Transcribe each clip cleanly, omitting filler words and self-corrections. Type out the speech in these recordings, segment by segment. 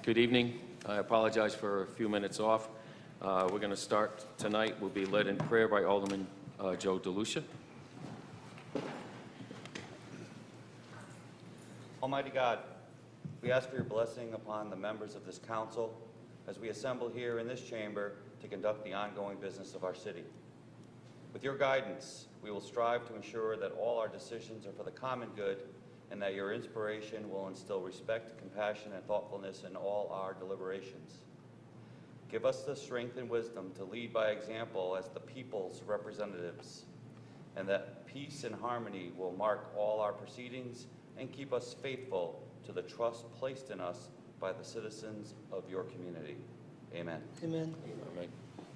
Good evening. I apologize for a few minutes off. We're going to start tonight. We'll be led in prayer by Alderman Joe DeLucia. Almighty God, we ask for your blessing upon the members of this council as we assemble here in this chamber to conduct the ongoing business of our city. With your guidance, we will strive to ensure that all our decisions are for the common good and that your inspiration will instill respect, compassion, and thoughtfulness in all our deliberations. Give us the strength and wisdom to lead by example as the people's representatives, and that peace and harmony will mark all our proceedings and keep us faithful to the trust placed in us by the citizens of your community. Amen. Amen. All right.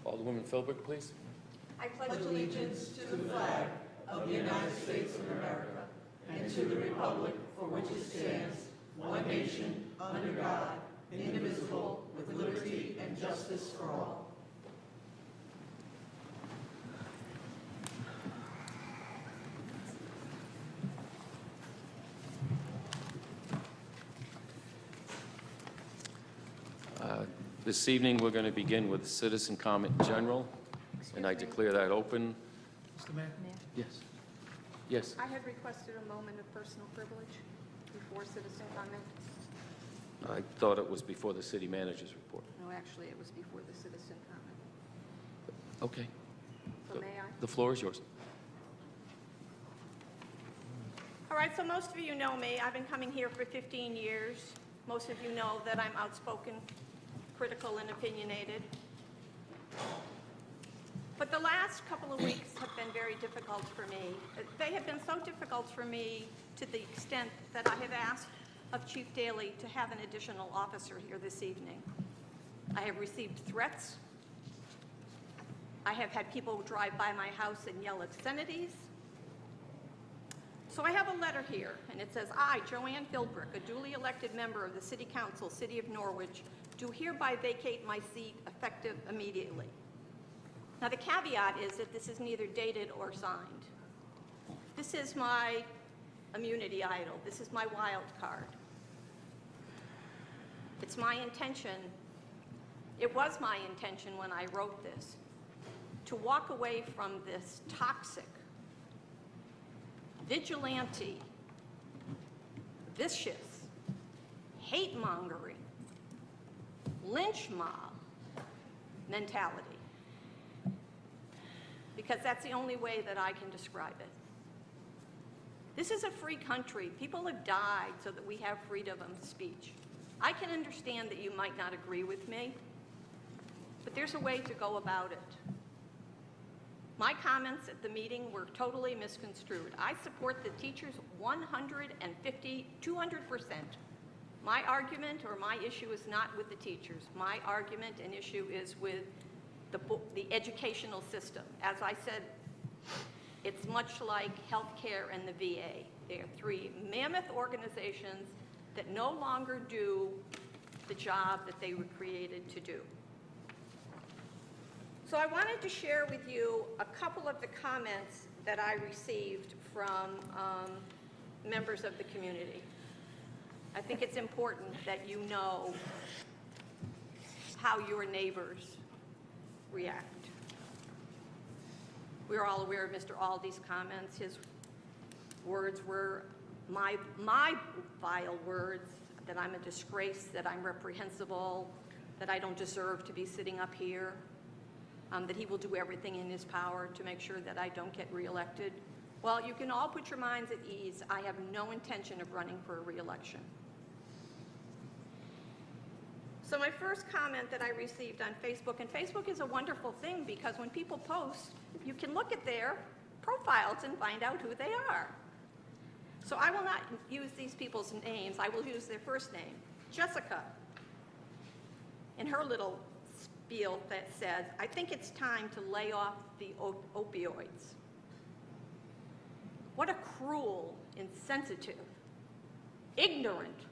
Alderwoman Philbrick, please. I pledge allegiance to the flag of the United States of America and to the republic for which it stands, one nation, under God, indivisible, with liberty and justice for all. This evening, we're going to begin with citizen comment general, and I declare that open. Mr. Mayor? Yes. Yes. I had requested a moment of personal privilege before citizen comment. I thought it was before the city manager's report. No, actually, it was before the citizen comment. Okay. So may I? The floor is yours. All right, so most of you know me. I've been coming here for 15 years. Most of you know that I'm outspoken, critical, and opinionated. But the last couple of weeks have been very difficult for me. They have been so difficult for me to the extent that I have asked of Chief Daley to have an additional officer here this evening. I have received threats. I have had people drive by my house and yell obscenities. So I have a letter here, and it says, I, Joanne Philbrick, a duly elected member of the City Council, City of Norwich, do hereby vacate my seat effective immediately. Now the caveat is that this is neither dated or signed. This is my immunity idol. This is my wild card. It's my intention, it was my intention when I wrote this, to walk away from this toxic, vigilante, vicious, hate-mongering, lynch mob mentality. Because that's the only way that I can describe it. This is a free country. People have died so that we have freedom of speech. I can understand that you might not agree with me, but there's a way to go about it. My comments at the meeting were totally misconstrued. I support the teachers 150, 200%. My argument or my issue is not with the teachers. My argument and issue is with the educational system. As I said, it's much like healthcare and the VA. They are three mammoth organizations that no longer do the job that they were created to do. So I wanted to share with you a couple of the comments that I received from members of the community. I think it's important that you know how your neighbors react. We're all aware of Mr. Aldi's comments. His words were my vile words, that I'm a disgrace, that I'm reprehensible, that I don't deserve to be sitting up here, that he will do everything in his power to make sure that I don't get reelected. Well, you can all put your minds at ease. I have no intention of running for a reelection. So my first comment that I received on Facebook, and Facebook is a wonderful thing because when people post, you can look at their profiles and find out who they are. So I will not use these people's names. I will use their first name. Jessica, in her little spiel that says, I think it's time to lay off the opioids. What a cruel, insensitive, ignorant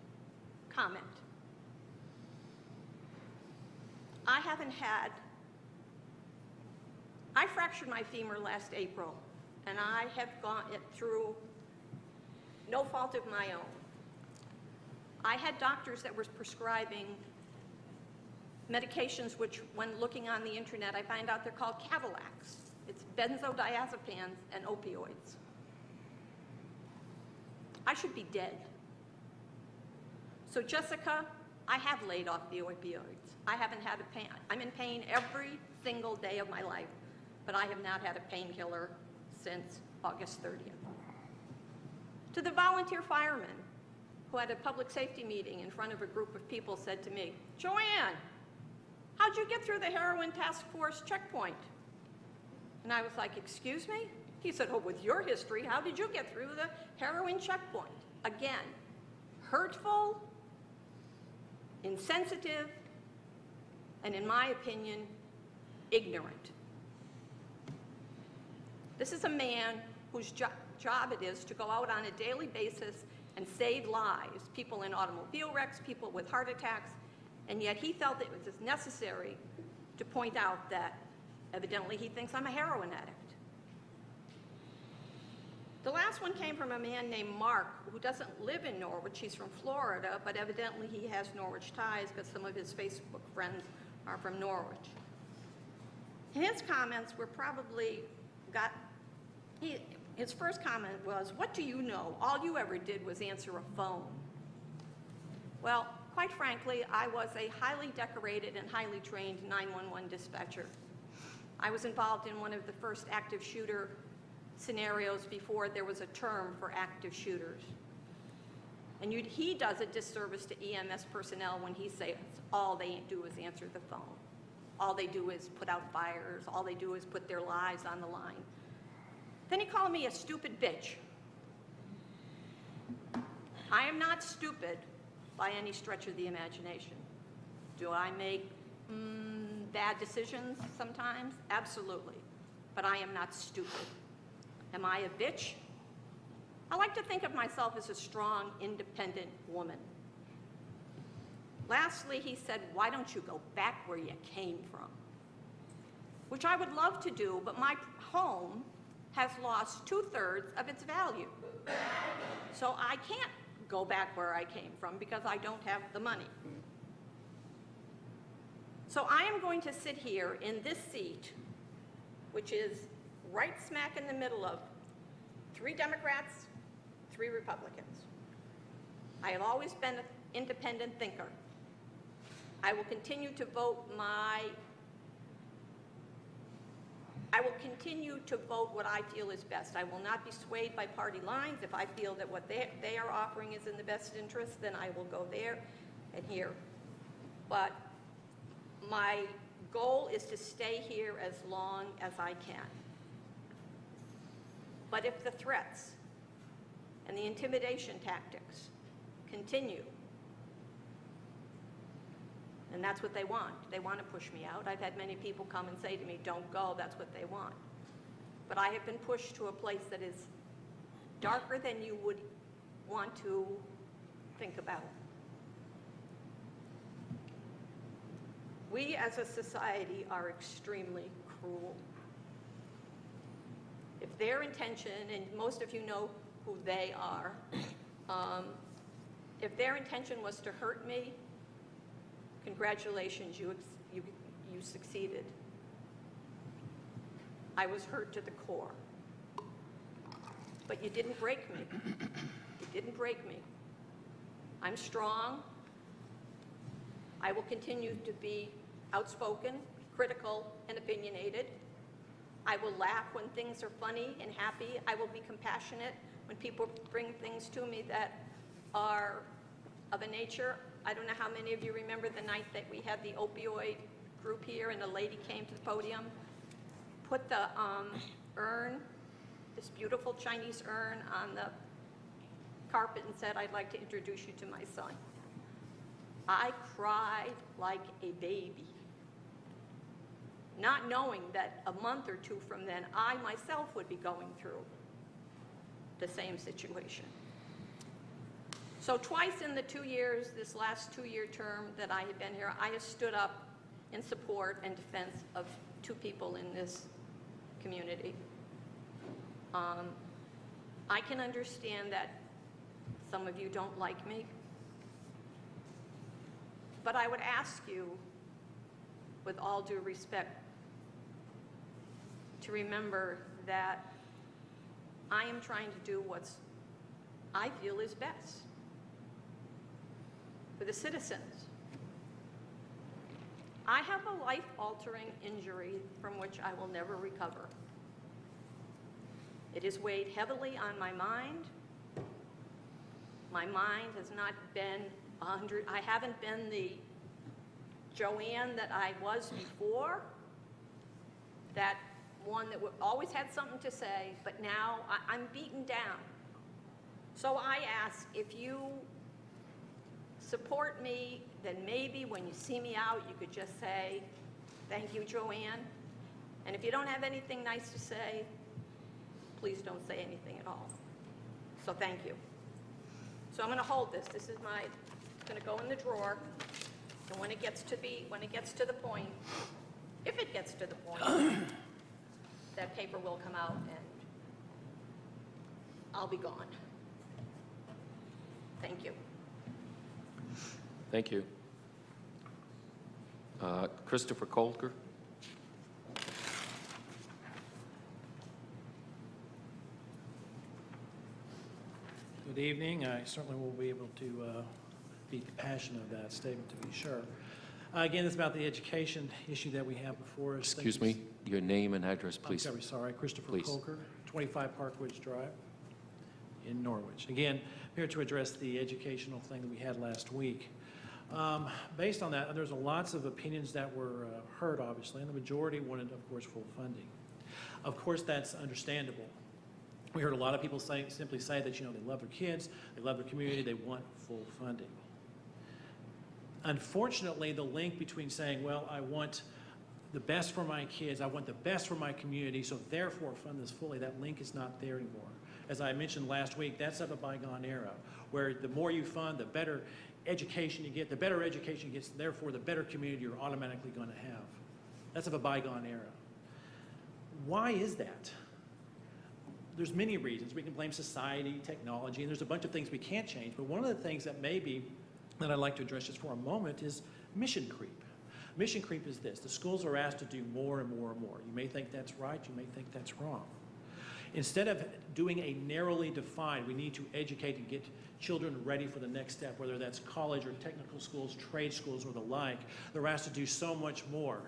comment. I fractured my femur last April, and I have gone it through no fault of my own. I had doctors that were prescribing medications which, when looking on the internet, I find out they're called Cadillacs. It's benzodiazepines and opioids. I should be dead. So Jessica, I have laid off the opioids. I haven't had a pain. I'm in pain every single day of my life, but I have not had a painkiller since August 30th. To the volunteer firemen who at a public safety meeting in front of a group of people said to me, "Joanne, how'd you get through the heroin task force checkpoint?" And I was like, "Excuse me?" He said, "Oh, with your history, how did you get through the heroin checkpoint?" Again, hurtful, insensitive, and in my opinion, ignorant. This is a man whose job it is to go out on a daily basis and save lives, people in automobile wrecks, people with heart attacks, and yet he felt it was necessary to point out that evidently he thinks I'm a heroin addict. The last one came from a man named Mark, who doesn't live in Norwich. He's from Florida, but evidently he has Norwich ties because some of his Facebook friends are from Norwich. His comments were probably his first comment was, "What do you know? All you ever did was answer a phone." Well, quite frankly, I was a highly decorated and highly trained 911 dispatcher. I was involved in one of the first active shooter scenarios before there was a term for active shooters. And he does a disservice to EMS personnel when he says all they do is answer the phone. All they do is put out fires. All they do is put their lives on the line. Then he called me a stupid bitch. I am not stupid by any stretch of the imagination. Do I make bad decisions sometimes? Absolutely. But I am not stupid. Am I a bitch? I like to think of myself as a strong, independent woman. Lastly, he said, "Why don't you go back where you came from?" Which I would love to do, but my home has lost 2/3 of its value. So I can't go back where I came from because I don't have the money. So I am going to sit here in this seat, which is right smack in the middle of 3 Democrats, 3 Republicans. I have always been an independent thinker. I will continue to vote what I feel is best. I will not be swayed by party lines. If I feel that what they are offering is in the best interest, then I will go there and here. But my goal is to stay here as long as I can. But if the threats and the intimidation tactics continue, and that's what they want. They want to push me out. I've had many people come and say to me, "Don't go," that's what they want. But I have been pushed to a place that is darker than you would want to think about. We as a society are extremely cruel. If their intention, and most of you know who they are, if their intention was to hurt me, congratulations, you succeeded. I was hurt to the core. But you didn't break me. You didn't break me. I'm strong. I will continue to be outspoken, critical, and opinionated. I will laugh when things are funny and happy. I will be compassionate when people bring things to me that are of a nature. I don't know how many of you remember the night that we had the opioid group here and a lady came to the podium, put the urn, this beautiful Chinese urn, on the carpet and said, "I'd like to introduce you to my son." I cried like a baby, not knowing that a month or 2 from then, I myself would be going through the same situation. So twice in the 2 years, this last 2-year term that I have been here, I have stood up in support and defense of 2 people in this community. I can understand that some of you don't like me, but I would ask you with all due respect, to remember that I am trying to do what's I feel is best for the citizens. I have a life-altering injury from which I will never recover. It has weighed heavily on my mind. My mind has not been 100. I haven't been the Joanne that I was before, that one that always had something to say, but now I'm beaten down. So I ask, if you support me, then maybe when you see me out, you could just say, thank you, Joanne. And if you don't have anything nice to say, please don't say anything at all. So thank you. So I'm going to hold this. This is it's going to go in the drawer. And when it gets to the point, if it gets to the point, that paper will come out and I'll be gone. Thank you. Thank you. Christopher Kolker. Good evening. I certainly will be able to beat the passion of that statement, to be sure. Again, it's about the education issue that we have before us. Excuse me, your name and address, please. I'm very sorry. Christopher Please. Kolker, 25 Parkridge Drive in Norwich. Again, here to address the educational thing that we had last week. Based on that, there's lots of opinions that were heard, obviously, and the majority wanted, of course, full funding. Of course, that's understandable. We heard a lot of people simply say that, they love their kids, they love their community, they want full funding. Unfortunately, the link between saying, well, I want the best for my kids, I want the best for my community, so therefore fund this fully, that link is not there anymore. As I mentioned last week, that's of a bygone era, where the more you fund, the better education you get, the better education you get, therefore the better community you're automatically going to have. That's of a bygone era. Why is that? There's many reasons. We can blame society, technology, and there's a bunch of things we can't change, but one of the things that that I'd like to address just for a moment is mission creep. Mission creep is this: the schools are asked to do more and more and more. You may think that's right, you may think that's wrong. Instead of doing a narrowly defined, we need to educate and get children ready for the next step, whether that's college or technical schools, trade schools, or the like. They're asked to do so much more: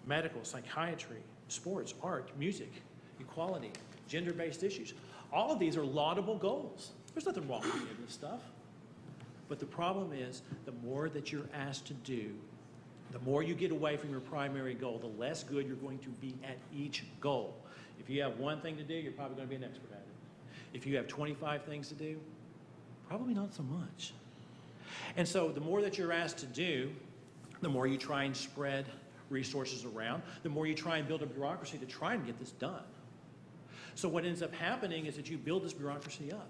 medical, psychiatry, sports, art, music, equality, gender-based issues. All of these are laudable goals. There's nothing wrong with any of this stuff. But the problem is, the more that you're asked to do, the more you get away from your primary goal, the less good you're going to be at each goal. If you have one thing to do, you're probably going to be an expert at it. If you have 25 things to do, probably not so much. And so the more that you're asked to do, the more you try and spread resources around, the more you try and build a bureaucracy to try and get this done. So what ends up happening is that you build this bureaucracy up.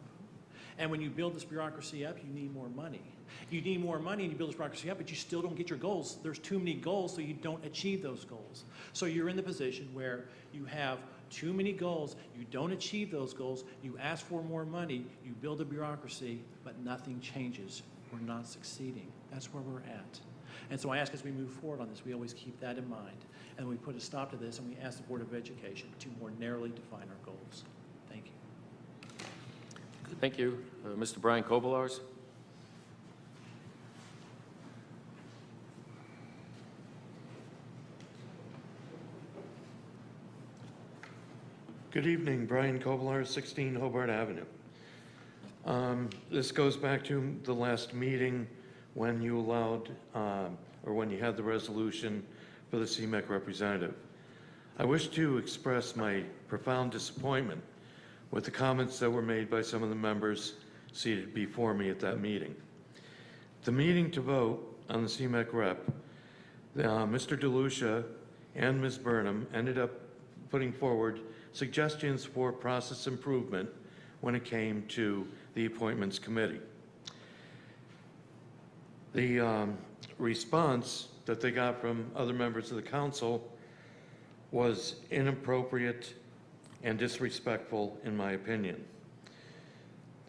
And when you build this bureaucracy up, you need more money. You need more money and you build this bureaucracy up, but you still don't get your goals. There's too many goals, so you don't achieve those goals. So you're in the position where you have too many goals, you don't achieve those goals, you ask for more money, you build a bureaucracy, but nothing changes. We're not succeeding. That's where we're at. And so I ask, as we move forward on this, we always keep that in mind. And we put a stop to this, and we ask the Board of Education to more narrowly define our goals. Thank you. Thank you. Mr. Brian Kobolars. Good evening, Brian Kobolars, 16 Hobart Avenue. This goes back to the last meeting when you allowed, or when you had the resolution for the CMEC representative. I wish to express my profound disappointment with the comments that were made by some of the members seated before me at that meeting. The meeting to vote on the CMEC rep, Mr. DeLucia and Ms. Burnham ended up putting forward suggestions for process improvement when it came to the appointments committee. The response that they got from other members of the council was inappropriate and disrespectful, in my opinion.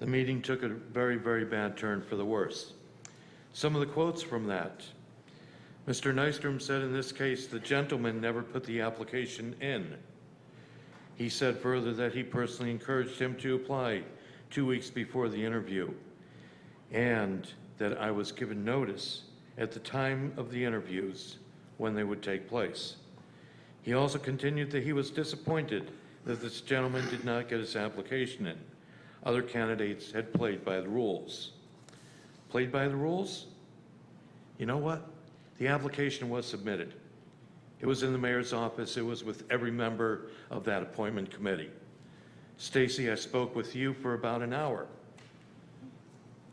The meeting took a very, very bad turn for the worse. Some of the quotes from that: Mr. Nystrom said in this case the gentleman never put the application in. He said further that he personally encouraged him to apply 2 weeks before the interview, and that I was given notice at the time of the interviews when they would take place. He also continued that he was disappointed that this gentleman did not get his application in. Other candidates had played by the rules. Played by the rules? You know what? The application was submitted. It was in the mayor's office. It was with every member of that appointment committee. Stacy, I spoke with you for about an hour.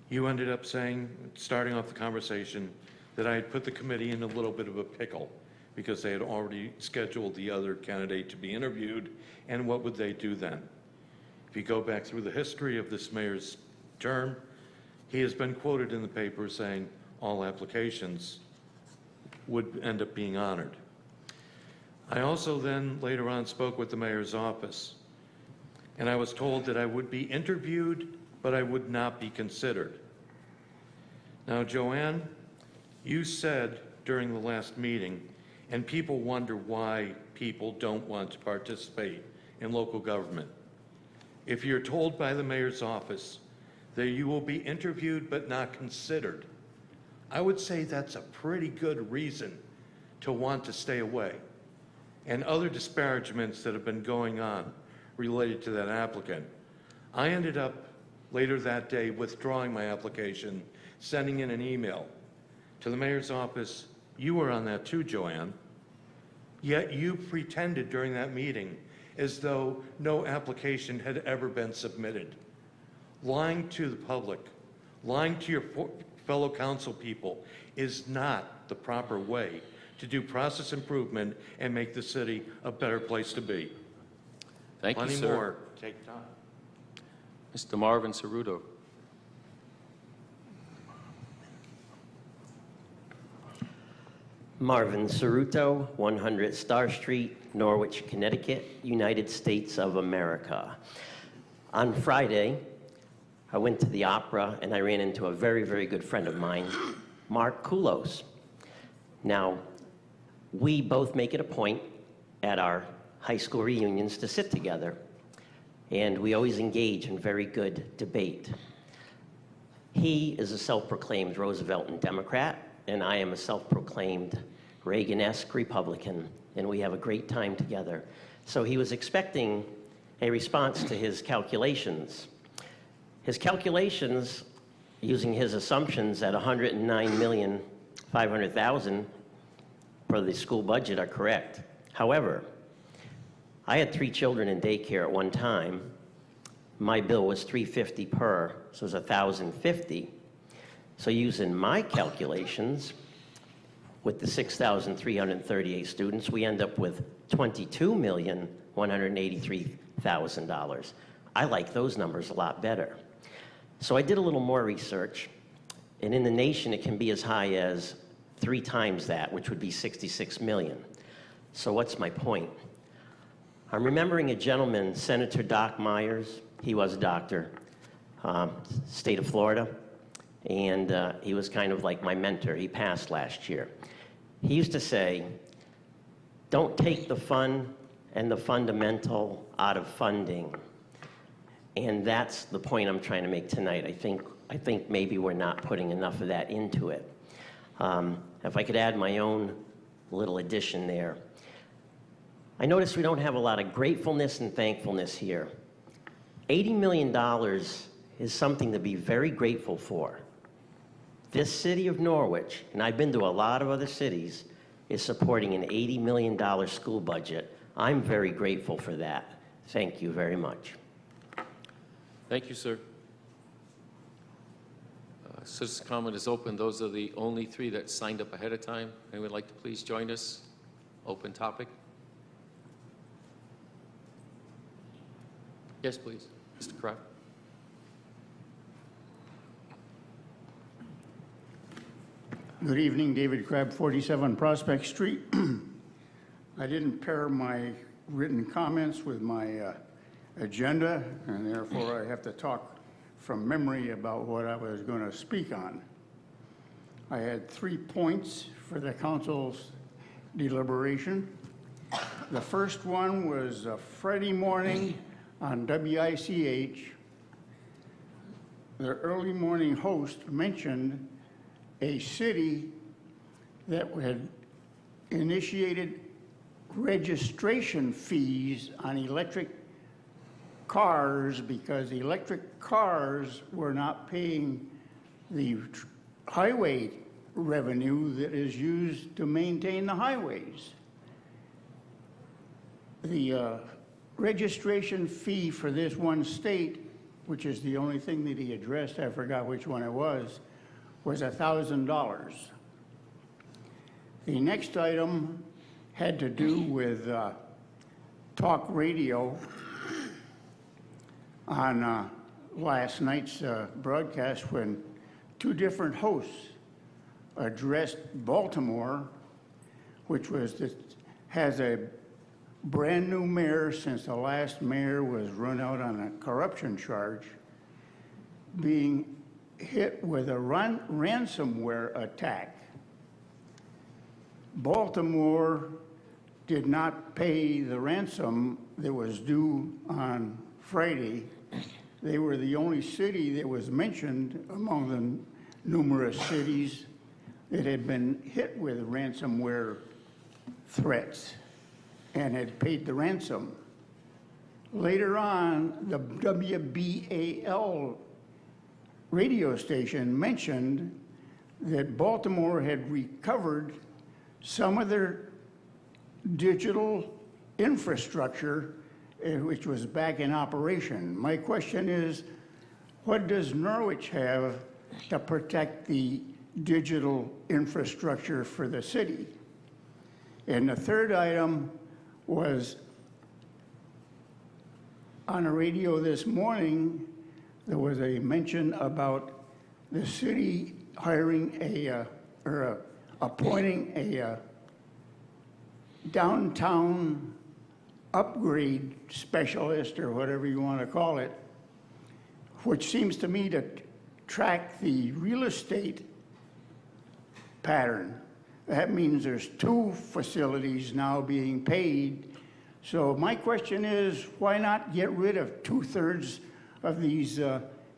You ended up saying, starting off the conversation, that I had put the committee in a little bit of a pickle because they had already scheduled the other candidate to be interviewed, and what would they do then? If you go back through the history of this mayor's term, he has been quoted in the paper saying all applications would end up being honored. I also then later on spoke with the mayor's office, and I was told that I would be interviewed, but I would not be considered. Now, Joanne, you said during the last meeting, and people wonder why people don't want to participate in local government. If you're told by the mayor's office that you will be interviewed but not considered, I would say that's a pretty good reason to want to stay away. And other disparagements that have been going on related to that applicant. I ended up later that day withdrawing my application, sending in an email to the mayor's office. You were on that too, Joanne. Yet you pretended during that meeting as though no application had ever been submitted. Lying to the public, lying to your fellow council people is not the proper way to do process improvement and make the city a better place to be. Thank you, Plenty sir. more. Take time. Mr. Marvin Cerruto. Marvin Cerruto, 100 Star Street, Norwich, Connecticut, United States of America. On Friday, I went to the opera and I ran into a very, very good friend of mine, Mark Koulos. Now, we both make it a point at our high school reunions to sit together, and we always engage in very good debate. He is a self-proclaimed Rooseveltian Democrat, and I am a self-proclaimed Reagan-esque Republican, and we have a great time together. So he was expecting a response to his calculations. His calculations, using his assumptions at $109,500,000 for the school budget, are correct. However, I had 3 children in daycare at one time. My bill was $350 per, so it was $1,050. So using my calculations, with the 6,338 students, we end up with $22,183,000. I like those numbers a lot better. So I did a little more research, and in the nation it can be as high as 3 times that, which would be 66 million. So what's my point? I'm remembering a gentleman, Senator Doc Myers. He was a doctor, state of Florida, and he was kind of like my mentor. He passed last year. He used to say, don't take the fun and the fundamental out of funding. And that's the point I'm trying to make tonight. I think maybe we're not putting enough of that into it. If I could add my own little addition there. I notice we don't have a lot of gratefulness and thankfulness here. $80 million is something to be very grateful for. This city of Norwich, and I've been to a lot of other cities, is supporting an $80 million school budget. I'm very grateful for that. Thank you very much. Thank you, sir. Citizen comment is open. Those are the only 3 that signed up ahead of time. Anyone would like to please join us? Open topic. Yes, please. Mr. Kraft. Good evening, David Crabb, 47 Prospect Street. I didn't pair my written comments with my agenda, and therefore I have to talk from memory about what I was going to speak on. I had 3 points for the council's deliberation. The first one was Friday morning on WICH. The early morning host mentioned a city that had initiated registration fees on electric cars because electric cars were not paying the highway revenue that is used to maintain the highways. The registration fee for this one state, which is the only thing that he addressed, I forgot which one it was $1,000. The next item had to do with talk radio on last night's broadcast when 2 different hosts addressed Baltimore, which has a brand new mayor since the last mayor was run out on a corruption charge, being hit with a ransomware attack. Baltimore did not pay the ransom that was due on Friday. They were the only city that was mentioned among the numerous cities that had been hit with ransomware threats and had paid the ransom. Later on, the WBAL radio station mentioned that Baltimore had recovered some of their digital infrastructure, which was back in operation. My question is, what does Norwich have to protect the digital infrastructure for the city? And the third item was on the radio this morning, there was a mention about the city hiring appointing a downtown upgrade specialist, or whatever you want to call it, which seems to me to track the real estate pattern. That means there's 2 facilities now being paid. So my question is, why not get rid of 2/3 of these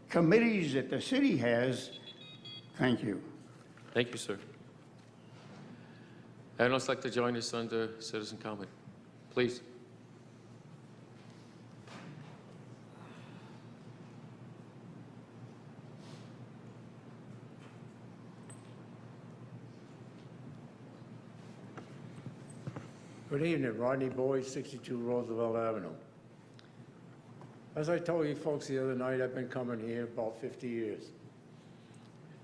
committees that the city has? Thank you. Thank you, sir. Anyone else like to join us under citizen comment? Please. Good evening, Rodney Boyd, 62 Roosevelt Avenue. As I told you folks the other night, I've been coming here about 50 years.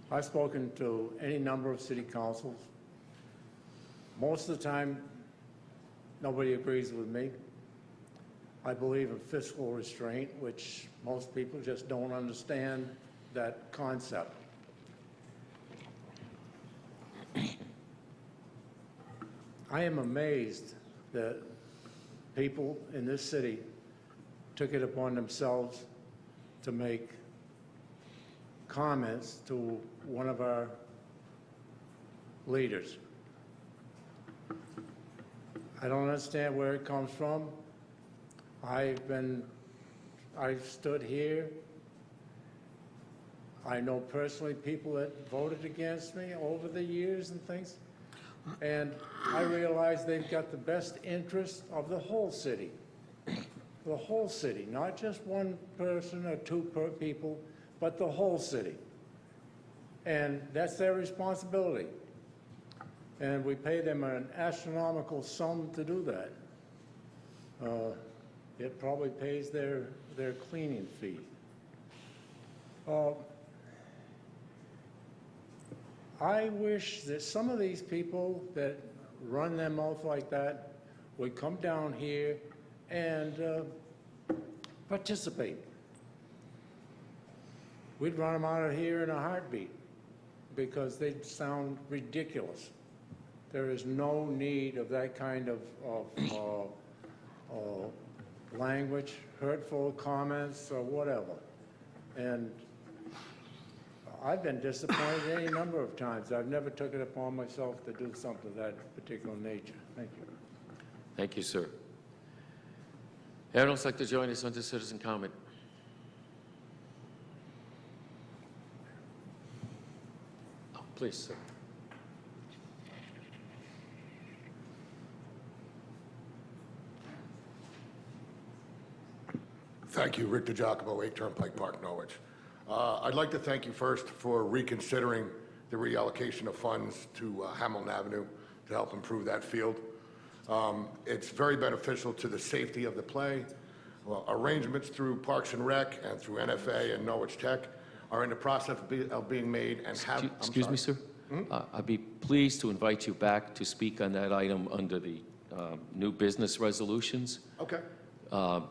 I've spoken to any number of city councils. Most of the time, nobody agrees with me. I believe in fiscal restraint, which most people just don't understand that concept. I am amazed that people in this city took it upon themselves to make comments to one of our leaders. I don't understand where it comes from. I've stood here. I know personally people that voted against me over the years and things. And I realize they've got the best interest of the whole city. The whole city, not just one person or 2 people, but the whole city. And that's their responsibility. And we pay them an astronomical sum to do that. It probably pays their cleaning fee. I wish that some of these people that run their mouth like that would come down here and participate. We'd run them out of here in a heartbeat because they sound ridiculous. There is no need of that kind of language, hurtful comments or whatever. And I've been disappointed any number of times. I've never took it upon myself to do something of that particular nature. Thank you. Thank you, sir. Anyone else like to join us under citizen comment? Oh, please, sir. Thank you, Rick DiGiacomo, 8 Turnpike Park, Norwich. I'd like to thank you first for reconsidering the reallocation of funds to Hamilton Avenue to help improve that field. It's very beneficial to the safety of the play. Well, arrangements through Parks and Rec and through NFA and Norwich Tech are in the process of being made and have... Excuse me, sir? I'd be pleased to invite you back to speak on that item under the new business resolutions. Okay. But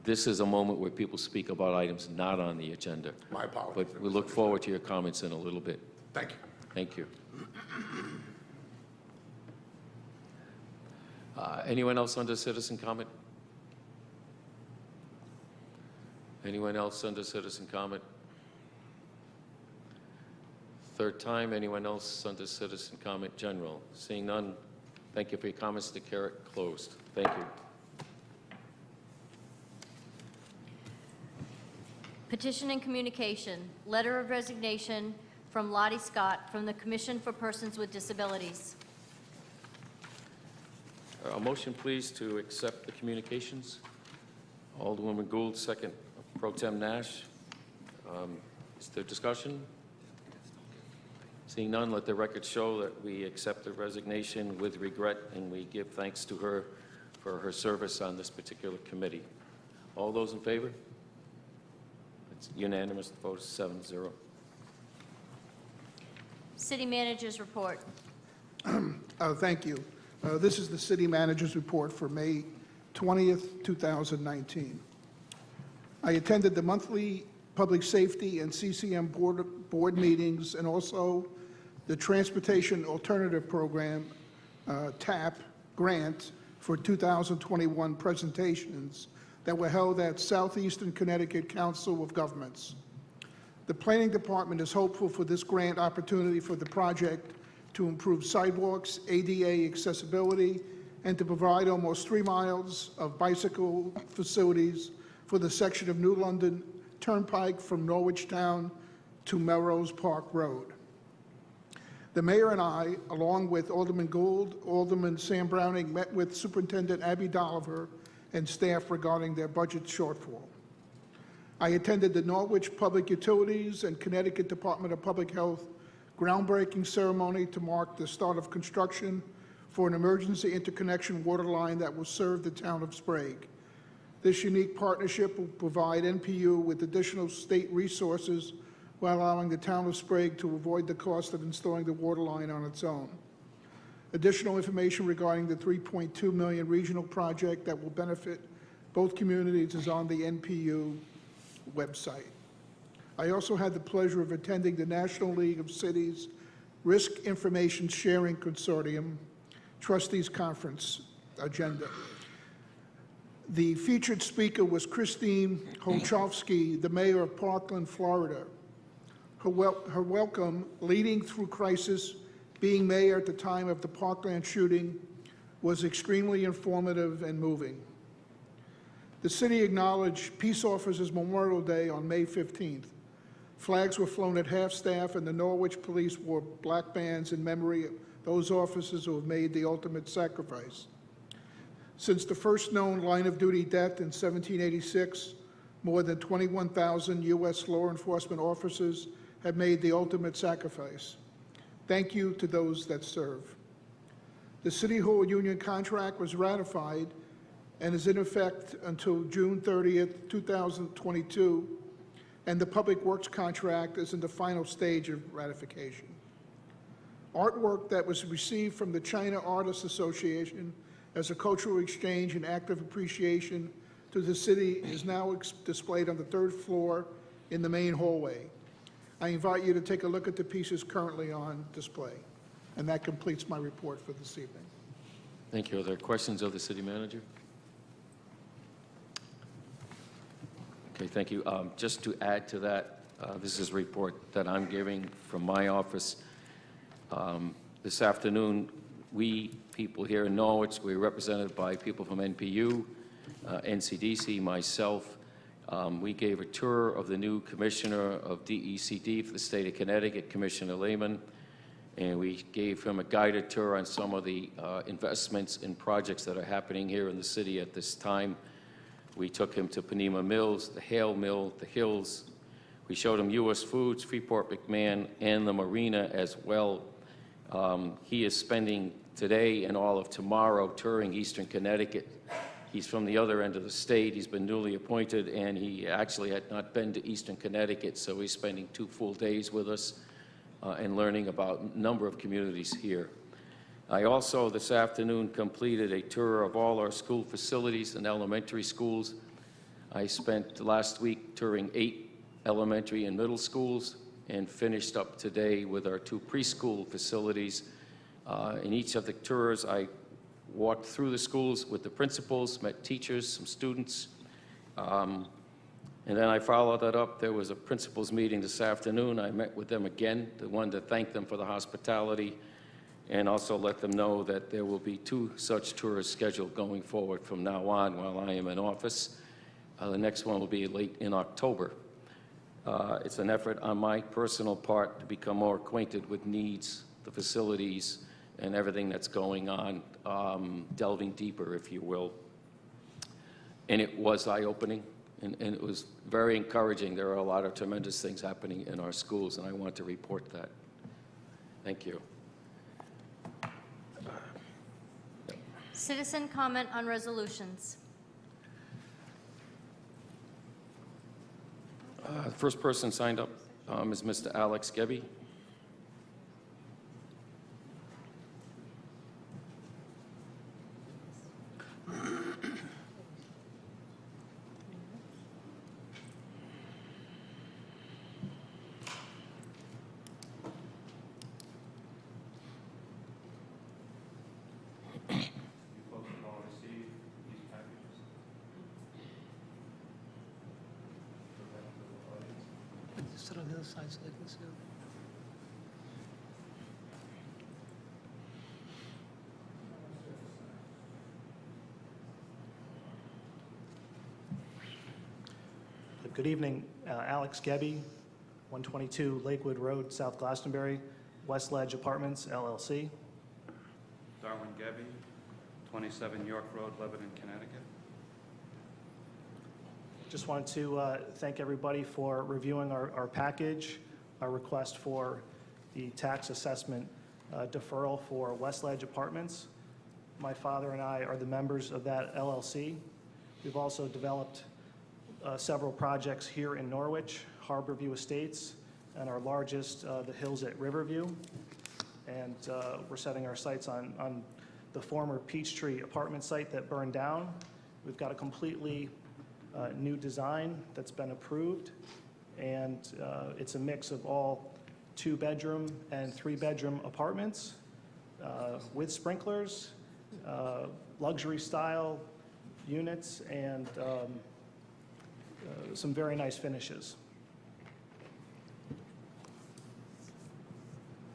this is a moment where people speak about items not on the agenda. My apologies. But we look forward to your comments in a little bit. Thank you. Thank you. Anyone else under citizen comment? Anyone else under citizen comment? Third time, anyone else under citizen comment general? Seeing none, thank you for your comments. Declare it closed. Thank you. Petition and communication, letter of resignation from Lottie Scott from the Commission for Persons with Disabilities. A motion, please, to accept the communications. Alderwoman Gould, second. Pro Tem Nash. Is there discussion? Seeing none, let the record show that we accept the resignation with regret, and we give thanks to her for her service on this particular committee. All those in favor? It's unanimous. The vote is 7-0. City Manager's Report. Thank you. This is the City Manager's Report for May 20th, 2019. I attended the monthly Public Safety and CCM board meetings and also the Transportation Alternative Program, TAP, grant for 2021 presentations that were held at Southeastern Connecticut Council of Governments. The Planning Department is hopeful for this grant opportunity for the project to improve sidewalks, ADA accessibility, and to provide almost 3 miles of bicycle facilities for the section of New London Turnpike from Norwich Town to Melrose Park Road. The mayor and I, along with Alderman Gould, Alderman Sam Browning, met with Superintendent Abby Dolliver and staff regarding their budget shortfall. I attended the Norwich Public Utilities and Connecticut Department of Public Health groundbreaking ceremony to mark the start of construction for an emergency interconnection water line that will serve the town of Sprague. This unique partnership will provide NPU with additional state resources while allowing the town of Sprague to avoid the cost of installing the water line on its own. Additional information regarding the $3.2 million regional project that will benefit both communities is on the NPU website. I also had the pleasure of attending the National League of Cities Risk Information Sharing Consortium Trustees Conference agenda. The featured speaker was Christine Holchowski, the mayor of Parkland, Florida. Her welcome, leading through crisis, being mayor at the time of the Parkland shooting, was extremely informative and moving. The city acknowledged Peace Officers Memorial Day on May 15th. Flags were flown at half-staff, and the Norwich Police wore black bands in memory of those officers who have made the ultimate sacrifice. Since the first known line-of-duty death in 1786, more than 21,000 U.S. law enforcement officers have made the ultimate sacrifice. Thank you to those that serve. The City Hall union contract was ratified and is in effect until June 30th, 2022, and the Public Works contract is in the final stage of ratification. Artwork that was received from the China Artists Association as a cultural exchange and act of appreciation to the city is now displayed on the 3rd floor in the main hallway. I invite you to take a look at the pieces currently on display. And that completes my report for this evening. Thank you. Are there questions of the city manager? Okay, thank you. Just to add to that, This is a report that I'm giving from my office. This afternoon, we people here in Norwich, we're represented by people from NPU, NCDC, myself. We gave a tour of the new commissioner of DECD for the state of Connecticut, Commissioner Lehman, and we gave him a guided tour on some of the investments and projects that are happening here in the city at this time. We took him to Panema Mills, the Hale Mill, the Hills. We showed him U.S. Foods, Freeport McMahon, and the marina as well. He is spending today and all of tomorrow touring Eastern Connecticut. He's from the other end of the state. He's been newly appointed, and he actually had not been to Eastern Connecticut, so he's spending 2 full days with us and learning about a number of communities here. I also, this afternoon, completed a tour of all our school facilities and elementary schools. I spent last week touring 8 elementary and middle schools and finished up today with our 2 preschool facilities. In each of the tours, I walked through the schools with the principals, met teachers, some students, and then I followed that up. There was a principals meeting this afternoon. I met with them again, the one to thank them for the hospitality, and also let them know that there will be 2 such tours scheduled going forward from now on while I am in office. The next one will be late in October. It's an effort on my personal part to become more acquainted with needs, the facilities, and everything that's going on, delving deeper, if you will. And it was eye-opening, and it was very encouraging. There are a lot of tremendous things happening in our schools, and I want to report that. Thank you. Citizen comment on resolutions. The first person signed up is Mr. Alex Gebbe. Sit on the other side so they can see it. Good evening, Alex Gebbe, 122 Lakewood Road, South Glastonbury, West Ledge Apartments, LLC. Darwin Gebbe, 27 York Road, Lebanon, Connecticut. Just wanted to thank everybody for reviewing our package, our request for the tax assessment deferral for West Ledge Apartments. My father and I are the members of that LLC. We've also developed several projects here in Norwich, Harborview Estates, and our largest, the Hills at Riverview. And we're setting our sights on the former Peachtree apartment site that burned down. We've got a completely new design that's been approved, and it's a mix of all 2-bedroom and 3-bedroom apartments with sprinklers, luxury style units, and some very nice finishes.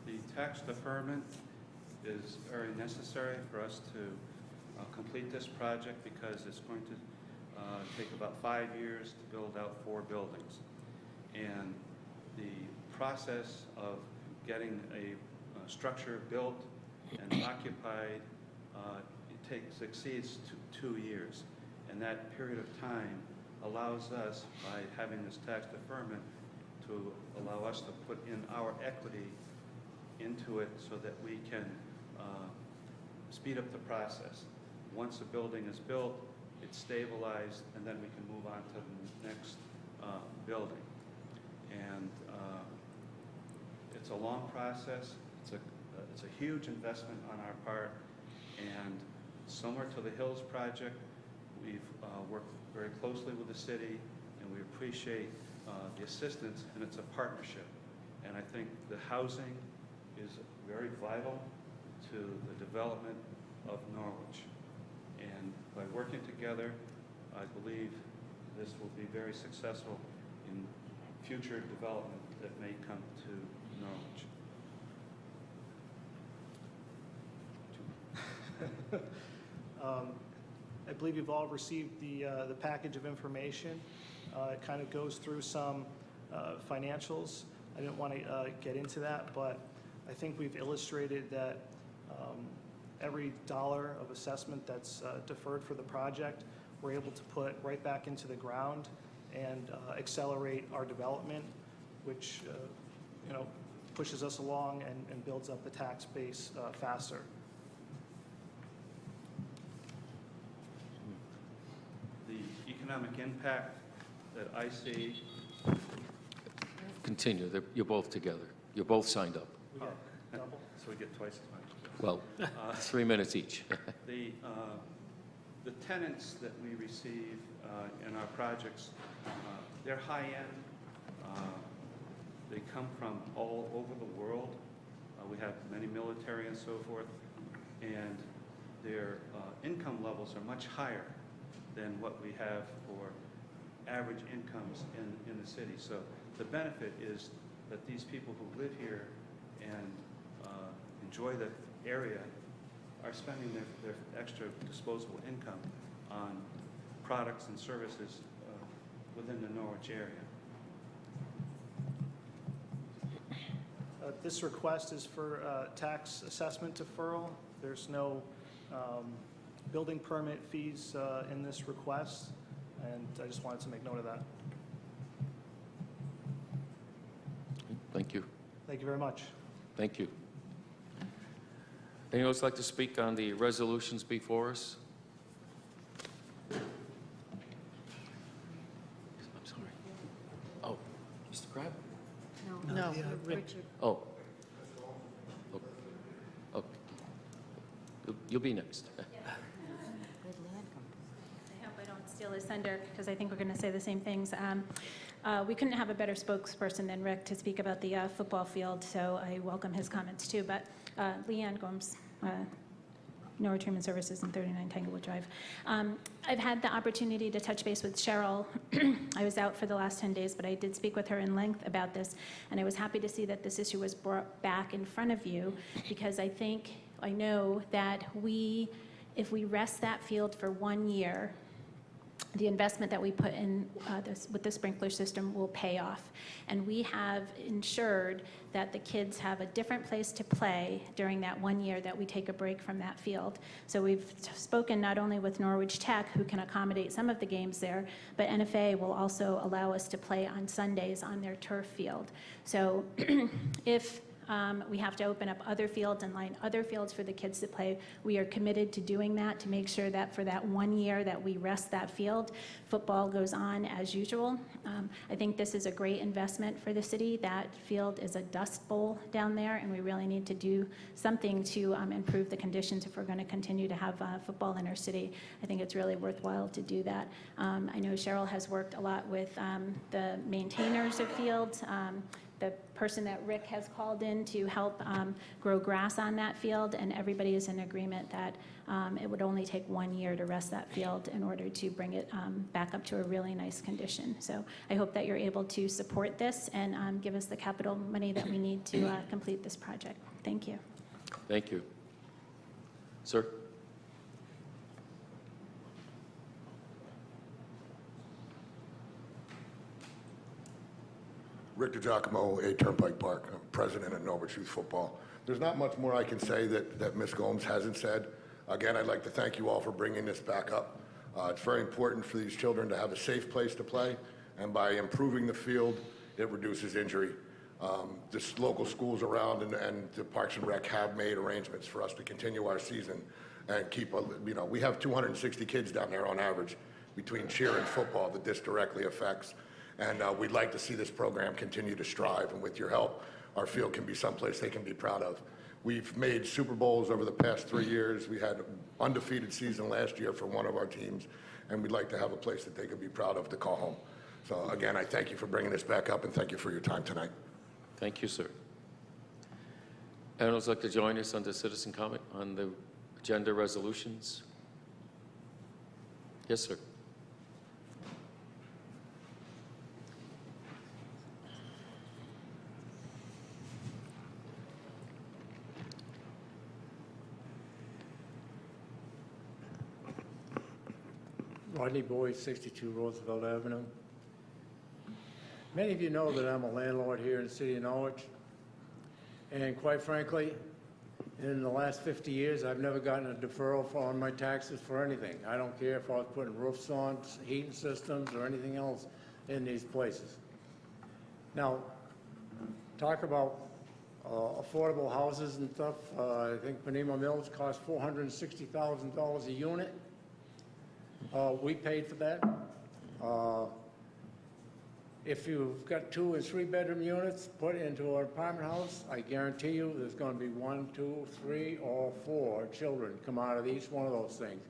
The tax deferment is very necessary for us to complete this project because it's going to take about 5 years to build out 4 buildings. And the process of getting a structure built and occupied exceeds 2 years. And that period of time allows us, by having this tax deferment, to allow us to put in our equity into it so that we can speed up the process. Once a building is built, it's stabilized, and then we can move on to the next building. And it's a long process. It's a huge investment on our part, and similar to the Hills project, we've worked very closely with the city, and we appreciate the assistance, and it's a partnership. And I think the housing is very vital to the development of Norwich. And by working together, I believe this will be very successful in future development that may come to Norwich. I believe you've all received the package of information. It kind of goes through some financials. I didn't want to get into that, but I think we've illustrated that every dollar of assessment that's deferred for the project, we're able to put right back into the ground and accelerate our development, which pushes us along and builds up the tax base faster. The economic impact that I see. Continue. You're both together. You're both signed up. We get double. So we get twice as much. Well, 3 minutes each. The tenants that we receive in our projects, they're high-end. They come from all over the world. We have many military and so forth, and their income levels are much higher than what we have for average incomes in the city. So the benefit is that these people who live here and enjoy the area are spending their extra disposable income on products and services within the Norwich area. This request is for tax assessment deferral. There's no building permit fees in this request, and I just wanted to make note of that. Thank you. Thank you very much. Thank you. Anyone else like to speak on the resolutions before us? I'm sorry. Oh, Mr. Crabbe? No, Richard. Oh. Oh. You'll be next. Good lad. I hope I don't steal his thunder, because I think we're going to say the same things. We couldn't have a better spokesperson than Rick to speak about the football field, so I welcome his comments too. But Leanne Gomes, Norwich Human Services and 39 Tanglewood Drive. I've had the opportunity to touch base with Cheryl. I was out for the last 10 days, but I did speak with her in length about this, and I was happy to see that this issue was brought back in front of you, because I know that if we rest that field for 1 year, the investment that we put in with the sprinkler system will pay off. And we have ensured that the kids have a different place to play during that 1 year that we take a break from that field. So we've spoken not only with Norwich Tech, who can accommodate some of the games there, but NFA will also allow us to play on Sundays on their turf field. So if we have to open up other fields and line other fields for the kids to play, we are committed to doing that, to make sure that for that 1 year that we rest that field, football goes on as usual. I think this is a great investment for the city. That field is a dust bowl down there, and we really need to do something to improve the conditions if we're going to continue to have football in our city. I think it's really worthwhile to do that. I know Cheryl has worked a lot with the maintainers of fields, the person that Rick has called in to help grow grass on that field, and everybody is in agreement that it would only take 1 year to rest that field in order to bring it back up to a really nice condition. So I hope that you're able to support this and give us the capital money that we need to complete this project. Thank you. Thank you. Sir? Rick DiGiacomo, 8 Turnpike Park. I'm president of Norwich Youth Football. There's not much more I can say that Ms. Gomes hasn't said. Again, I'd like to thank you all for bringing this back up. It's very important for these children to have a safe place to play, and by improving the field, it reduces injury. The local schools around and the Parks and Rec have made arrangements for us to continue our season and keep, we have 260 kids down there on average between cheer and football that this directly affects. And we'd like to see this program continue to strive, and with your help, our field can be someplace they can be proud of. We've made Super Bowls over the past 3 years. We had an undefeated season last year for one of our teams, and we'd like to have a place that they could be proud of to call home. So again, I thank you for bringing this back up, and thank you for your time tonight. Thank you, sir. Anyone else like to join us on the citizen comment on the agenda resolutions? Yes, sir. Rodney Boyd, 62 Roosevelt Avenue. Many of you know that I'm a landlord here in the city of Norwich. And quite frankly, in the last 50 years, I've never gotten a deferral on my taxes for anything. I don't care if I was putting roofs on, heating systems, or anything else in these places. Now, talk about affordable houses and stuff. I think Panema Mills cost $460,000 a unit. We paid for that. If you've got 2 and 3 bedroom units put into an apartment house, I guarantee you there's going to be 1, 2, 3, or 4 children come out of each one of those things.